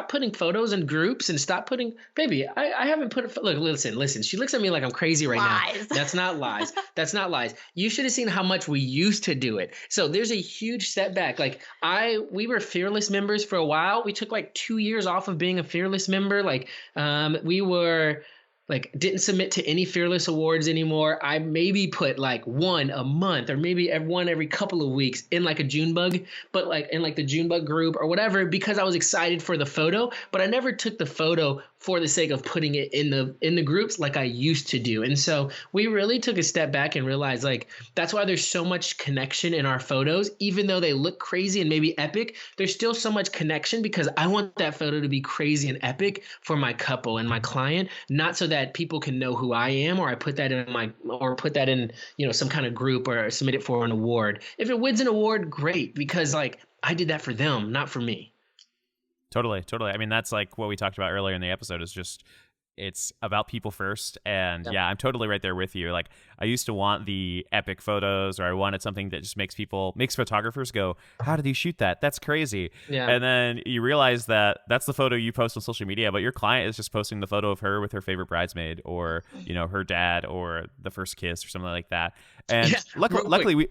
Speaker 2: putting photos in groups and stopped putting, baby, I haven't put look, listen, she looks at me like I'm crazy right
Speaker 3: lies.
Speaker 2: now. That's not lies. That's not lies. You should have seen how much we used to do it. So there's a huge setback. Like we were Fearless members for a while. We took like 2 years off of being a Fearless member. Like we were like didn't submit to any Fearless Awards anymore. I maybe put like one a month or maybe one every couple of weeks in like a Junebug, but like in like the Junebug group or whatever, because I was excited for the photo, but I never took the photo for the sake of putting it in the groups like I used to do. And so we really took a step back and realized like that's why there's so much connection in our photos. Even though they look crazy and maybe epic, there's still so much connection because I want that photo to be crazy and epic for my couple and my client, not so that people can know who I am, or I put that in some kind of group or submit it for an award. If it wins an award, great, because like I did that for them, not for me.
Speaker 1: Totally. I mean, that's like what we talked about earlier in the episode is just it's about people first. And yeah, I'm totally right there with you. Like I used to want the epic photos, or I wanted something that just makes photographers go, how did you shoot that? That's crazy. Yeah. And then you realize that that's the photo you post on social media, but your client is just posting the photo of her with her favorite bridesmaid or, her dad or the first kiss or something like that. And luckily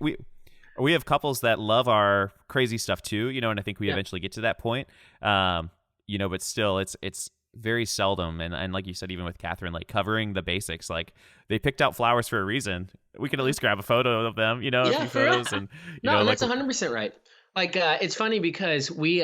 Speaker 1: we have couples that love our crazy stuff too, and I think we eventually get to that point. But still it's very seldom. And like you said, even with Kathryn, like covering the basics, like they picked out flowers for a reason. We can at least grab a photo of them, a few photos. And
Speaker 2: that's 100% right. Like it's funny because we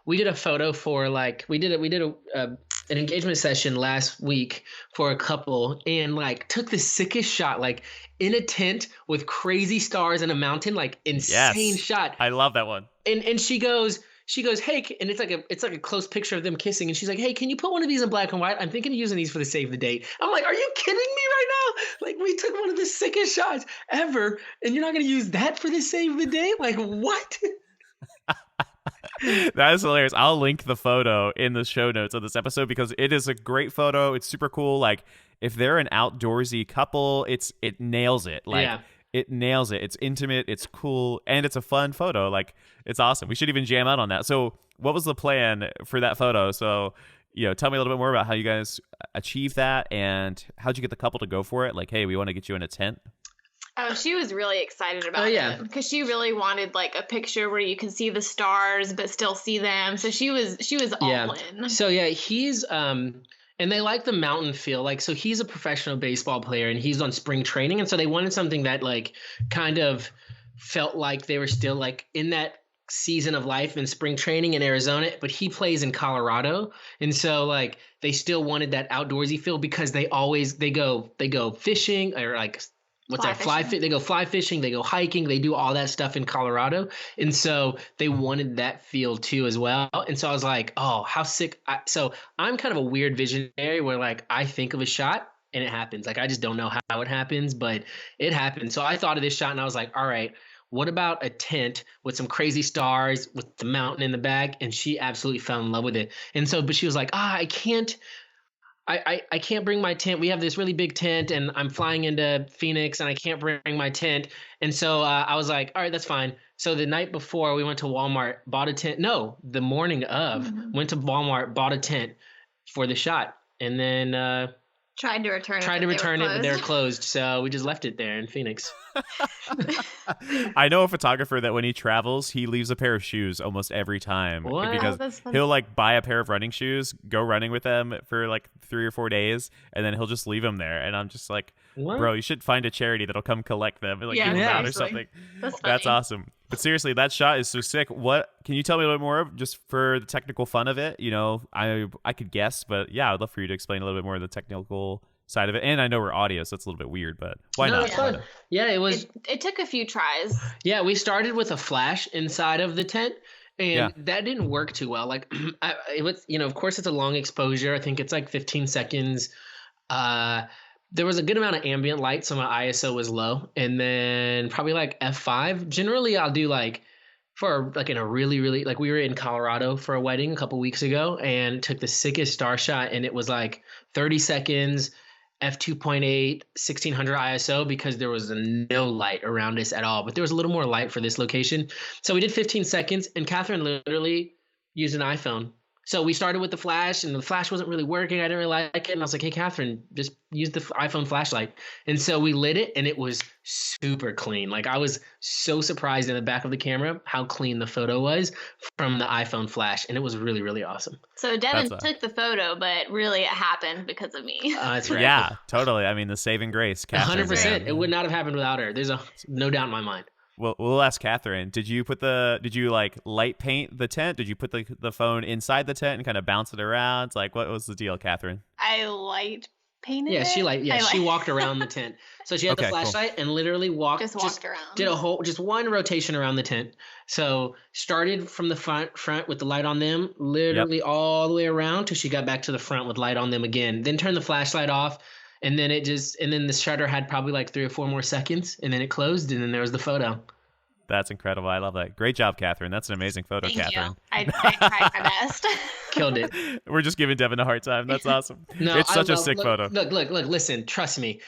Speaker 2: did a photo for like we did an engagement session last week for a couple, and like took the sickest shot, like in a tent with crazy stars and a mountain, like insane shot.
Speaker 1: I love that one.
Speaker 2: And she goes, hey, and it's like a close picture of them kissing, and she's like, hey, can you put one of these in black and white? I'm thinking of using these for the save the date. I'm like, are you kidding me right now? Like we took one of the sickest shots ever, and you're not gonna use that for the save the date? Like what?
Speaker 1: That is hilarious. I'll link the photo in the show notes of this episode because it is a great photo. It's super cool. Like if they're an outdoorsy couple, it nails it. Like it nails it. It's intimate, it's cool, and it's a fun photo. Like it's awesome. We should even jam out on that. So what was the plan for that photo? So, tell me a little bit more about how you guys achieved that and how'd you get the couple to go for it? Like, hey, we want to get you in a tent.
Speaker 3: Oh, she was really excited about it because she really wanted like a picture where you can see the stars but still see them. So she was all in.
Speaker 2: So he's and they like the mountain feel. Like so he's a professional baseball player and he's on spring training, and so they wanted something that like kind of felt like they were still like in that season of life in spring training in Arizona, but he plays in Colorado, and so like they still wanted that outdoorsy feel because they go fishing or like they go fly fishing, they go hiking, they do all that stuff in Colorado. And so they wanted that feel too as well. And so I was like, oh, how sick. So I'm kind of a weird visionary where like I think of a shot and it happens. Like I just don't know how it happens, but it happened. So I thought of this shot and I was like, all right, what about a tent with some crazy stars with the mountain in the back? And she absolutely fell in love with it. And so, but she was like, I can't bring my tent. We have this really big tent and I'm flying into Phoenix and I can't bring my tent. And so I was like, all right, that's fine. So the night before we went to Walmart, bought a tent. No, the morning of went to Walmart, bought a tent for the shot. And then
Speaker 3: Tried to return
Speaker 2: it, but they were closed. So we just left it there in Phoenix.
Speaker 1: I know a photographer that when he travels, he leaves a pair of shoes almost every time.
Speaker 2: What?
Speaker 1: Because he'll like buy a pair of running shoes, go running with them for like 3 or 4 days, and then he'll just leave them there. And I'm just like,
Speaker 2: What?
Speaker 1: bro, you should find a charity that'll come collect them and like give them out or something. That's awesome. But seriously, that shot is so sick. What can you tell me a little bit more just for the technical fun of it? You know, I could guess, but yeah, I'd love for you to explain a little bit more of the technical side of it. And I know we're audio, so it's a little bit weird, but why not?
Speaker 2: That's fun. Yeah, it was.
Speaker 3: It took a few tries.
Speaker 2: Yeah, we started with a flash inside of the tent, and that didn't work too well. Like, it was, you know, of course, it's a long exposure. I think it's like 15 seconds. There was a good amount of ambient light, so my ISO was low, and then probably like f5. Generally, I'll do like for like in a really, really like we were in Colorado for a wedding a couple weeks ago, and took the sickest star shot, and it was like 30 seconds. F2.8, 1600 ISO because there was no light around us at all. But there was a little more light for this location. So we did 15 seconds, and Kathryn literally used an iPhone. So we started with the flash, and the flash wasn't really working. I didn't really like it. And I was like, hey, Kathryn, just use the iPhone flashlight. And so we lit it, and it was super clean. Like, I was so surprised in the back of the camera how clean the photo was from the iPhone flash. And it was really, really awesome.
Speaker 3: So Devin took the photo, but really it happened because of me.
Speaker 2: That's right.
Speaker 1: Yeah, totally. I mean, the saving grace.
Speaker 2: 100%. It would not have happened without her. There's no doubt in my mind.
Speaker 1: Well, we'll ask Kathryn. Did you like light paint the tent? Did you put the phone inside the tent and kind of bounce it around? Like, what was the deal, Kathryn?
Speaker 3: I light painted
Speaker 2: it. She walked around the tent. So she had the flashlight and literally walked around. Did just one rotation around the tent. So started from the front with the light on them, literally all the way around till she got back to the front with light on them again. Then turned the flashlight off. And then the shutter had probably like 3 or 4 more seconds, and then it closed, and then there was the photo.
Speaker 1: That's incredible. I love that. Great job, Kathryn. That's an amazing photo,
Speaker 3: Thank
Speaker 1: Kathryn.
Speaker 3: You. I tried my best.
Speaker 2: Killed it.
Speaker 1: We're just giving Devin a hard time. That's awesome. It's such a sick photo.
Speaker 2: Look, listen, trust me.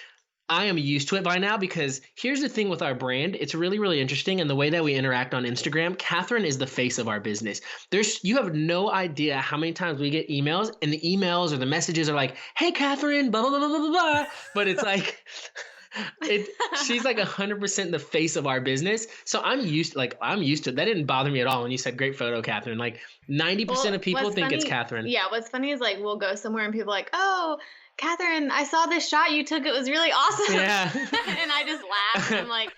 Speaker 2: I am used to it by now because here's the thing with our brand. It's really, really interesting. And the way that we interact on Instagram, Kathryn is the face of our business. You have no idea how many times we get emails, and the emails or the messages are like, hey, Kathryn, blah, blah, blah, blah, blah, blah. But it's like, she's like 100% the face of our business. So I'm used to it. That didn't bother me at all when you said great photo, Kathryn. Like 90% of people think it's Kathryn.
Speaker 3: Yeah. What's funny is like, we'll go somewhere and people are like, oh, Kathryn, I saw this shot you took. It was really awesome. Yeah. And I just laughed. I'm like,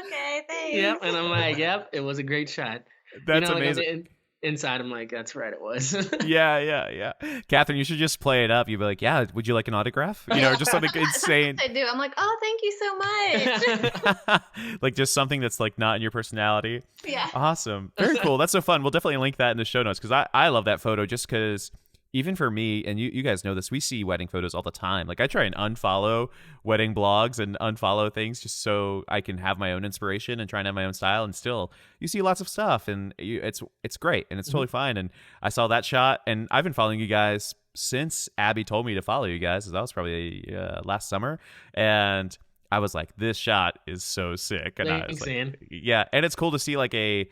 Speaker 3: okay, thanks.
Speaker 2: Yep. And I'm like, yep, it was a great shot.
Speaker 1: That's amazing.
Speaker 2: Inside, I'm like, that's right, it was.
Speaker 1: Yeah. Kathryn, you should just play it up. You'd be like, yeah, would you like an autograph? You know, just something insane.
Speaker 3: I do. I'm like, oh, thank you so much.
Speaker 1: Like just something that's like not in your personality.
Speaker 3: Yeah.
Speaker 1: Awesome. Very cool. That's so fun. We'll definitely link that in the show notes because I love that photo just because even for me, and you guys know this, we see wedding photos all the time. Like I try and unfollow wedding blogs and unfollow things just so I can have my own inspiration and try and have my own style. And still, you see lots of stuff, and it's great, and it's totally fine. And I saw that shot, and I've been following you guys since Abby told me to follow you guys. That was probably last summer, and I was like, this shot is so sick. And I was like, yeah, and it's cool to see like a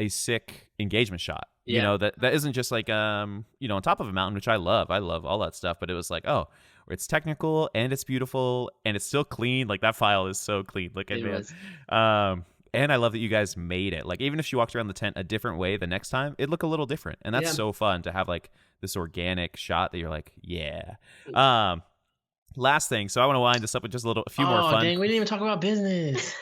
Speaker 1: sick engagement shot. You know, that isn't just like, on top of a mountain, which I love. I love all that stuff. But it was like, oh, it's technical and it's beautiful and it's still clean. Like that file is so clean. Like, and I love that you guys made it. Like, even if she walked around the tent a different way the next time, it'd look a little different. And that's so fun to have like this organic shot that you're like, yeah. Last thing. So I want to wind this up with just a few more fun.
Speaker 2: Oh, dang, we didn't even talk about business.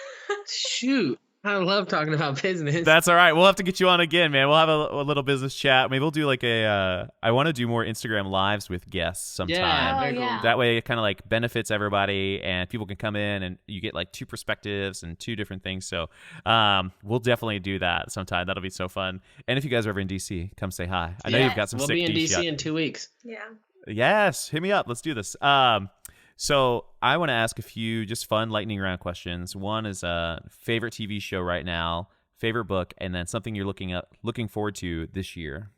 Speaker 2: Shoot. I love talking about business.
Speaker 1: That's all right. We'll have to get you on again, man. We'll have a little business chat. Maybe we'll do like I want to do more Instagram lives with guests sometime.
Speaker 2: Yeah, very cool.
Speaker 1: That way it kind of like benefits everybody and people can come in and you get like 2 perspectives and 2 different things. So we'll definitely do that sometime. That'll be so fun. And if you guys are ever in DC, come say hi. I know you've got some sick
Speaker 2: We'll be in DC in 2 weeks.
Speaker 3: Yeah.
Speaker 1: Yes. Hit me up. Let's do this. So I want to ask a few just fun lightning round questions. One is favorite TV show right now, favorite book, and then something you're looking forward to this year.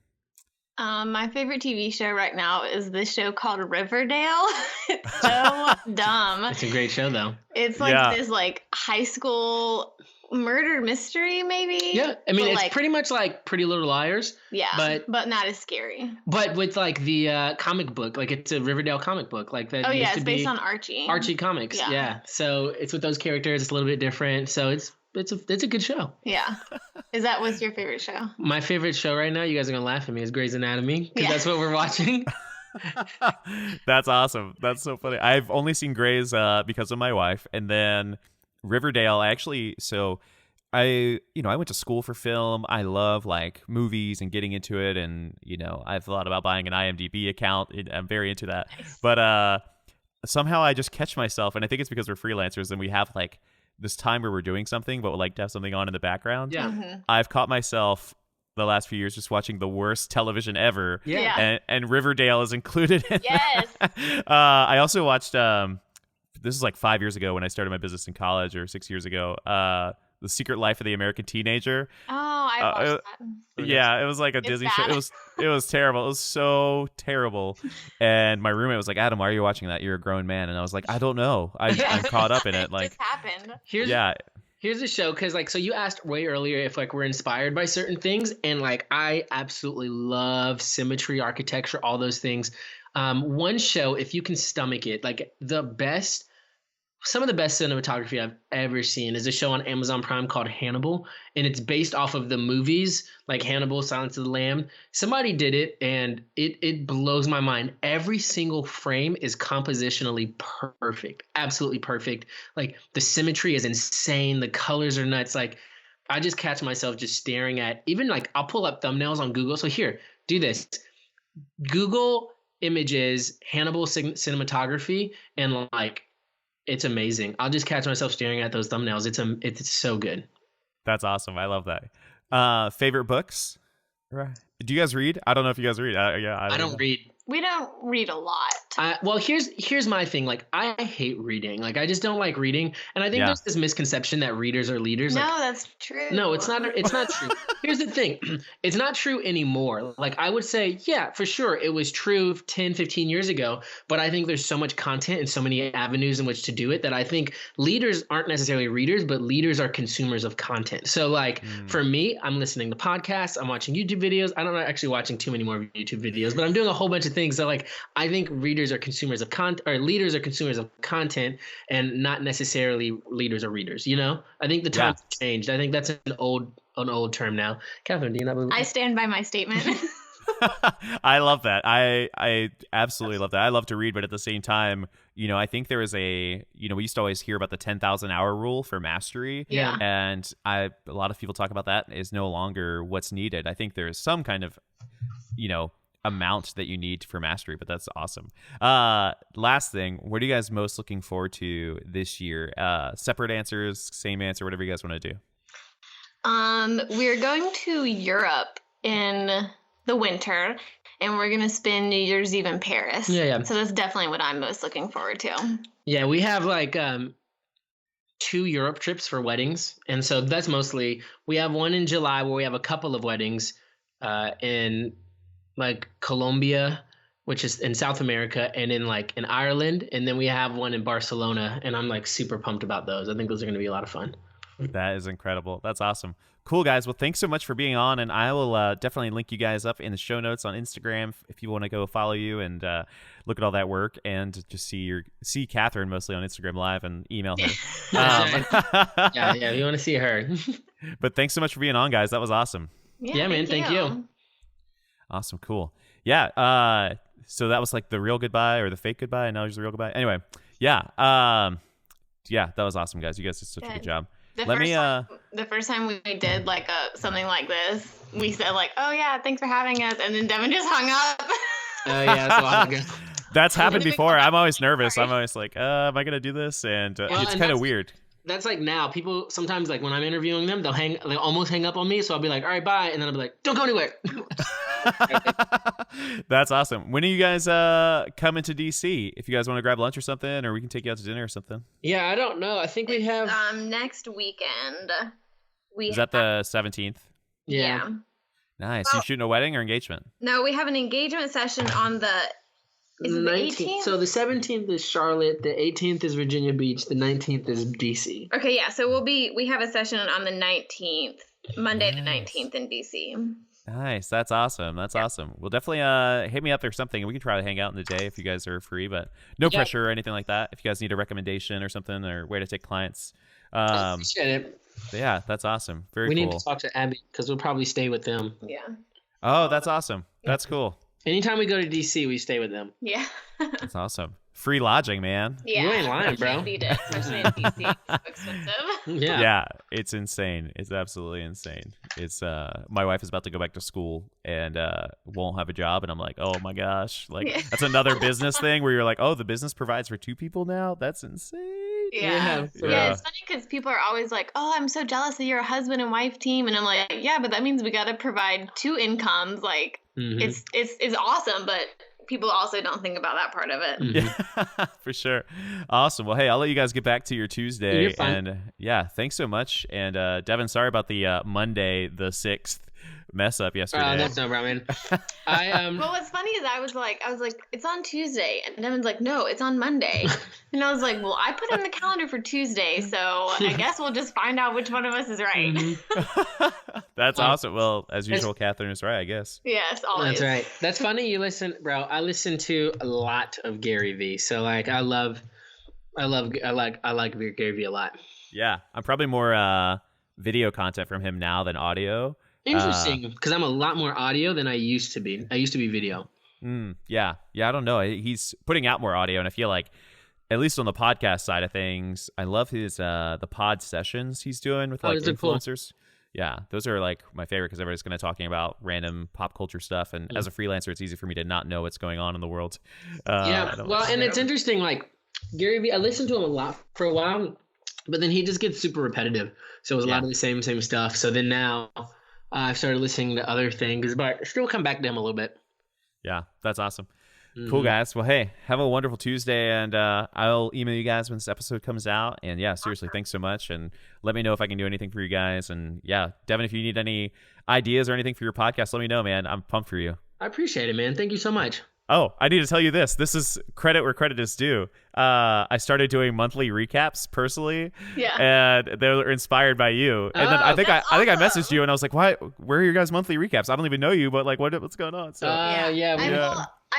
Speaker 3: My favorite TV show right now is this show called Riverdale. It's so dumb.
Speaker 2: It's a great show, though.
Speaker 3: It's like this like high school murder mystery, maybe.
Speaker 2: Yeah, I mean,
Speaker 3: But,
Speaker 2: it's
Speaker 3: like,
Speaker 2: pretty much like Pretty Little Liars.
Speaker 3: Yeah, but not as scary.
Speaker 2: But with like the comic book, like it's a Riverdale comic book, like that.
Speaker 3: Oh yeah,
Speaker 2: used
Speaker 3: it's
Speaker 2: to
Speaker 3: based
Speaker 2: be
Speaker 3: on Archie.
Speaker 2: Archie comics. Yeah. So it's with those characters. It's a little bit different. So it's a good show.
Speaker 3: Yeah. What's your favorite show?
Speaker 2: My favorite show right now, you guys are gonna laugh at me, is Grey's Anatomy, because that's what we're watching.
Speaker 1: That's awesome. That's so funny. I've only seen Grey's because of my wife, and then Riverdale. I went to school for film. I love like movies and getting into it, and I've thought about buying an IMDb account. I'm very into that. Nice. But somehow I just catch myself, and I think it's because we're freelancers and we have like this time where we're doing something, but we like to have something on in the background.
Speaker 2: Yeah.
Speaker 3: Mm-hmm.
Speaker 1: I've caught myself the last few years just watching the worst television ever.
Speaker 2: Yeah.
Speaker 1: And Riverdale is included in
Speaker 3: Yes.
Speaker 1: I also watched this is like 5 years ago when I started my business in college, or 6 years ago, The Secret Life of the American Teenager.
Speaker 3: Oh, I watched that.
Speaker 1: Yeah, it was like a Disney show. It was terrible. It was so terrible. And my roommate was like, "Adam, why are you watching that? You're a grown man." And I was like, "I don't know. I'm caught up in it." Like,
Speaker 3: it just happened.
Speaker 2: Here's the show, because like, so you asked way earlier if like we're inspired by certain things, and like I absolutely love symmetry, architecture, all those things. One show, if you can stomach it, like some of the best cinematography I've ever seen is a show on Amazon Prime called Hannibal, and it's based off of the movies like Hannibal, Silence of the Lamb. Somebody did it, and it blows my mind. Every single frame is compositionally perfect, absolutely perfect. Like the symmetry is insane. The colors are nuts. Like I just catch myself just staring at, even like I'll pull up thumbnails on Google. So here, do this. Google images Hannibal cinematography, and like, it's amazing. I'll just catch myself staring at those thumbnails. It's so good.
Speaker 1: That's awesome. I love that. Favorite books? Do you guys read? I don't know if you guys read.
Speaker 2: I don't read.
Speaker 3: We don't read a lot.
Speaker 2: Well, here's my thing. Like, I hate reading. Like, I just don't like reading. And I think there's this misconception that readers are leaders.
Speaker 3: No,
Speaker 2: like,
Speaker 3: that's true.
Speaker 2: No, it's not. It's not true. Here's the thing. It's not true anymore. Like, I would say, yeah, for sure, it was true 10, 15 years ago. But I think there's so much content and so many avenues in which to do it that I think leaders aren't necessarily readers, but leaders are consumers of content. So, like, for me, I'm listening to podcasts. I'm watching YouTube videos. I'm not actually watching too many more YouTube videos, but I'm doing a whole bunch of things. So, like, I think readers are consumers of content, or leaders are consumers of content, and not necessarily leaders are readers. I think the times have changed. I think that's an old term now. Kathryn, do you not believe?
Speaker 3: I stand by my statement.
Speaker 1: I love that. I absolutely love that. I love to read, but at the same time, I think there is we used to always hear about the 10,000 hour rule for mastery.
Speaker 2: Yeah.
Speaker 1: And a lot of people talk about that is no longer what's needed. I think there is some kind of, amount that you need for mastery, but that's awesome. Last thing, what are you guys most looking forward to this year? Separate answers, same answer, whatever you guys want to do.
Speaker 3: We're going to Europe in the winter, and we're going to spend New Year's Eve in Paris.
Speaker 2: Yeah.
Speaker 3: So that's definitely what I'm most looking forward to.
Speaker 2: Yeah, we have like 2 Europe trips for weddings. And so that's mostly, we have one in July where we have a couple of weddings in like Colombia, which is in South America, and in Ireland. And then we have one in Barcelona, and I'm like super pumped about those. I think those are going to be a lot of fun.
Speaker 1: That is incredible. That's awesome. Cool, guys. Well, thanks so much for being on, and I will definitely link you guys up in the show notes on Instagram if you want to go follow you and look at all that work, and just see Kathryn mostly on Instagram Live and email her.
Speaker 2: Yeah, you want to see her.
Speaker 1: But thanks so much for being on, guys. That was awesome.
Speaker 2: Yeah, man. Thank you.
Speaker 1: Awesome. Cool. Yeah. So that was like the real goodbye or the fake goodbye, and now there's the real goodbye. Anyway, yeah. Yeah, that was awesome, guys. You guys did such a good job.
Speaker 3: The first time we did like something like this, we said like, "Oh yeah, thanks for having us," and then Devin just hung up.
Speaker 2: Oh yeah, that's a while ago.
Speaker 1: That's happened before. I'm always nervous. Sorry. I'm always like, am I gonna do this? And it's kind of weird.
Speaker 2: That's like now. People sometimes, like when I'm interviewing them, they'll almost hang up on me. So I'll be like, "All right, bye," and then I'll be like, "Don't go anywhere."
Speaker 1: That's awesome. When are you guys coming to DC? If you guys want to grab lunch or something, or we can take you out to dinner or something.
Speaker 2: Yeah, I don't know. I think we have
Speaker 3: next weekend.
Speaker 1: Is that the 17th?
Speaker 2: Yeah.
Speaker 1: Nice. You shooting a wedding or engagement?
Speaker 3: No, we have an engagement session on the Is it the 18th?
Speaker 2: So the 17th is Charlotte, the 18th is Virginia Beach, the 19th is DC.
Speaker 3: Okay, yeah. So we have a session on the 19th, Monday the 19th in DC.
Speaker 1: Nice. That's awesome. That's awesome. Well, definitely hit me up or something. We can try to hang out in the day if you guys are free, but no pressure or anything like that. If you guys need a recommendation or something or way to take clients.
Speaker 2: I appreciate it.
Speaker 1: Yeah, that's awesome. Very cool.
Speaker 2: We need to talk to Abby because we'll probably stay with them.
Speaker 3: Yeah.
Speaker 1: Oh, that's awesome. That's cool.
Speaker 2: Anytime we go to DC, we stay with them.
Speaker 3: Yeah.
Speaker 1: That's awesome. Free lodging, man.
Speaker 3: Yeah.
Speaker 2: You ain't lying, bro.
Speaker 3: Especially in DC. It's so expensive.
Speaker 2: Yeah.
Speaker 1: It's insane. It's absolutely insane. It's my wife is about to go back to school and won't have a job, and I'm like, oh my gosh, like that's another business thing where you're like, oh, the business provides for two people now. That's insane.
Speaker 3: Yeah, it's funny because people are always like, oh, I'm so jealous that you're a husband and wife team, and I'm like, yeah, but that means we got to provide two incomes. Like, it's awesome, but people also don't think about that part of it.
Speaker 1: Yeah, for sure. Awesome. Well, hey, I'll let you guys get back to your Tuesday, and thanks so much. And Devin, sorry about the Monday the 6th mess up yesterday.
Speaker 2: That's no problem, man.
Speaker 3: Well, what's funny is I was like, it's on Tuesday, and Devin's like, no, it's on Monday, and I was like, well, I put in the calendar for Tuesday, so I guess we'll just find out which one of us is right.
Speaker 1: That's awesome. Well, as usual, Kathryn is right, I guess.
Speaker 3: Yes, always.
Speaker 2: That's right. That's funny. You listen, bro. I listen to a lot of Gary Vee, so like, I like Gary Vee a lot.
Speaker 1: Yeah, I'm probably more video content from him now than audio.
Speaker 2: Interesting, because I'm a lot more audio than I used to be. I used to be video.
Speaker 1: Yeah, I don't know. He's putting out more audio, and I feel like, at least on the podcast side of things, I love his the pod sessions he's doing with like influencers. Cool. Yeah, those are like my favorite because everybody's kind of talking about random pop culture stuff, and as a freelancer, it's easy for me to not know what's going on in the world.
Speaker 2: And it's interesting. Like Gary Vee, I listened to him a lot for a while, but then he just gets super repetitive. So it was a lot of the same stuff. So then now I've started listening to other things, but still come back to him a little bit.
Speaker 1: Yeah, that's awesome. Cool, guys. Well, hey, have a wonderful Tuesday, and I'll email you guys when this episode comes out. And yeah, seriously, thanks so much, and let me know if I can do anything for you guys. And yeah, Devin, if you need any ideas or anything for your podcast, let me know, man. I'm pumped for you.
Speaker 2: I appreciate it, man. Thank you so much.
Speaker 1: Oh, I need to tell you this. This is credit where credit is due. I started doing monthly recaps personally, and they were inspired by you. And then I think I messaged you, and I was like, "Why? Where are your guys' monthly recaps? I don't even know you, but like, what's going on?" So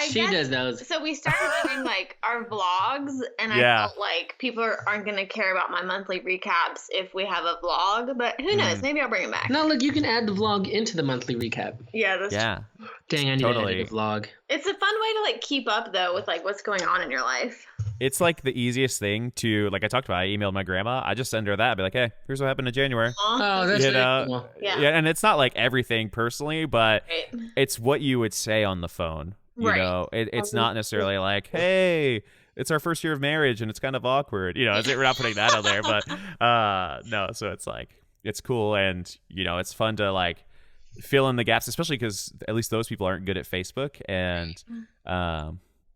Speaker 2: she does those.
Speaker 3: So we started doing like our vlogs, and I felt like people aren't going to care about my monthly recaps if we have a vlog. But who knows? Maybe I'll bring it back.
Speaker 2: No, look, you can add the vlog into the monthly recap.
Speaker 3: Yeah, that's
Speaker 2: true. Dang, I need to edit the vlog.
Speaker 3: It's a fun way to like keep up though with like what's going on in your life.
Speaker 1: It's like the easiest thing to, like I talked about, I emailed my grandma. I just send her that. I'd be like, hey, here's what happened in January.
Speaker 2: Oh, that's cool.
Speaker 1: Yeah, and it's not like everything personally, but it's what you would say on the phone. You know, it's not necessarily like, hey, it's our first year of marriage and it's kind of awkward. You know, we're not putting that out there, but no. So it's like, it's cool. And, you know, it's fun to like fill in the gaps, especially because at least those people aren't good at Facebook. And,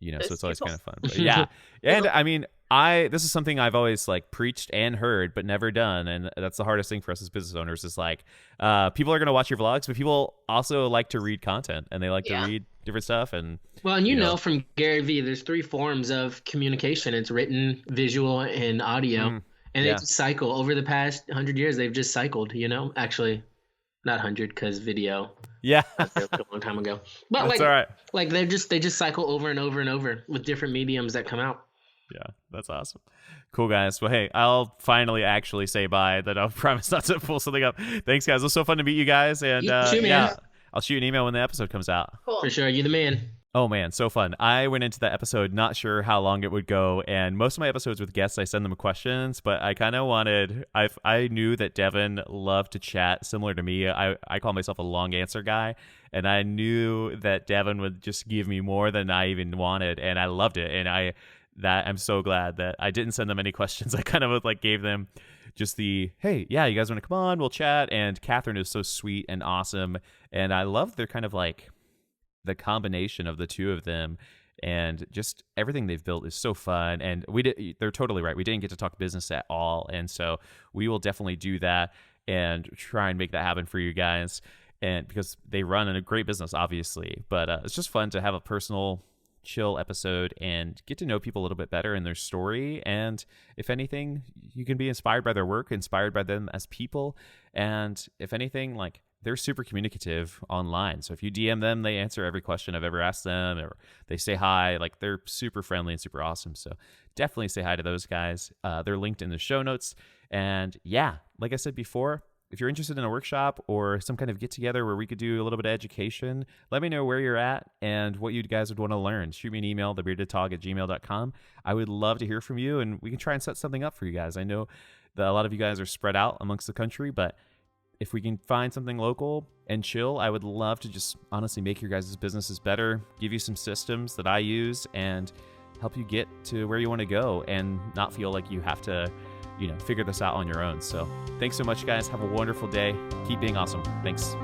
Speaker 1: you know, so it's always kind of fun. But yeah. And I mean, this is something I've always like preached and heard, but never done. And that's the hardest thing for us as business owners is like, people are going to watch your vlogs, but people also like to read content and they like to read different stuff. And
Speaker 2: you know, from Gary Vee, there's 3 forms of communication. It's written, visual, and audio. And they just cycle over the past 100 years. They've just cycled, you know, actually not 100 because video.
Speaker 1: Yeah.
Speaker 2: A long time ago. But
Speaker 1: that's all right.
Speaker 2: Like they just cycle over and over and over with different mediums that come out.
Speaker 1: Yeah, that's awesome. Cool, guys. Well, hey, I'll finally actually say bye. That I'll promise not to pull something up. Thanks, guys. It was so fun to meet you guys. And I'll shoot you an email when the episode comes out.
Speaker 3: Cool.
Speaker 2: For sure. You're the man.
Speaker 1: Oh, man. So fun. I went into that episode not sure how long it would go. And most of my episodes with guests, I send them questions. But I kind of I knew that Devin loved to chat similar to me. I call myself a long answer guy. And I knew that Devin would just give me more than I even wanted. And I loved it. And I'm so glad that I didn't send them any questions. I kind of like gave them just the, hey, yeah, you guys want to come on? We'll chat. And Kathryn is so sweet and awesome. And I love their kind of like the combination of the two of them, and just everything they've built is so fun. And they're totally right. We didn't get to talk business at all. And so we will definitely do that and try and make that happen for you guys. And because they run a great business, obviously, but it's just fun to have a personal chill episode and get to know people a little bit better and their story. And if anything, you can be inspired by their work, inspired by them as people. And if anything, like, they're super communicative online. So if you DM them, they answer every question I've ever asked them, or they say hi. Like, they're super friendly and super awesome. So definitely say hi to those guys. They're linked in the show notes. And yeah, like I said before, if you're interested in a workshop or some kind of get together where we could do a little bit of education, let me know where you're at and what you guys would want to learn. Shoot me an email, thebeardedtog@gmail.com. I would love to hear from you, and we can try and set something up for you guys. I know that a lot of you guys are spread out amongst the country, but if we can find something local and chill, I would love to just honestly make your guys' businesses better, give you some systems that I use, and help you get to where you want to go and not feel like you have to, figure this out on your own. So thanks so much, guys. Have a wonderful day. Keep being awesome. Thanks.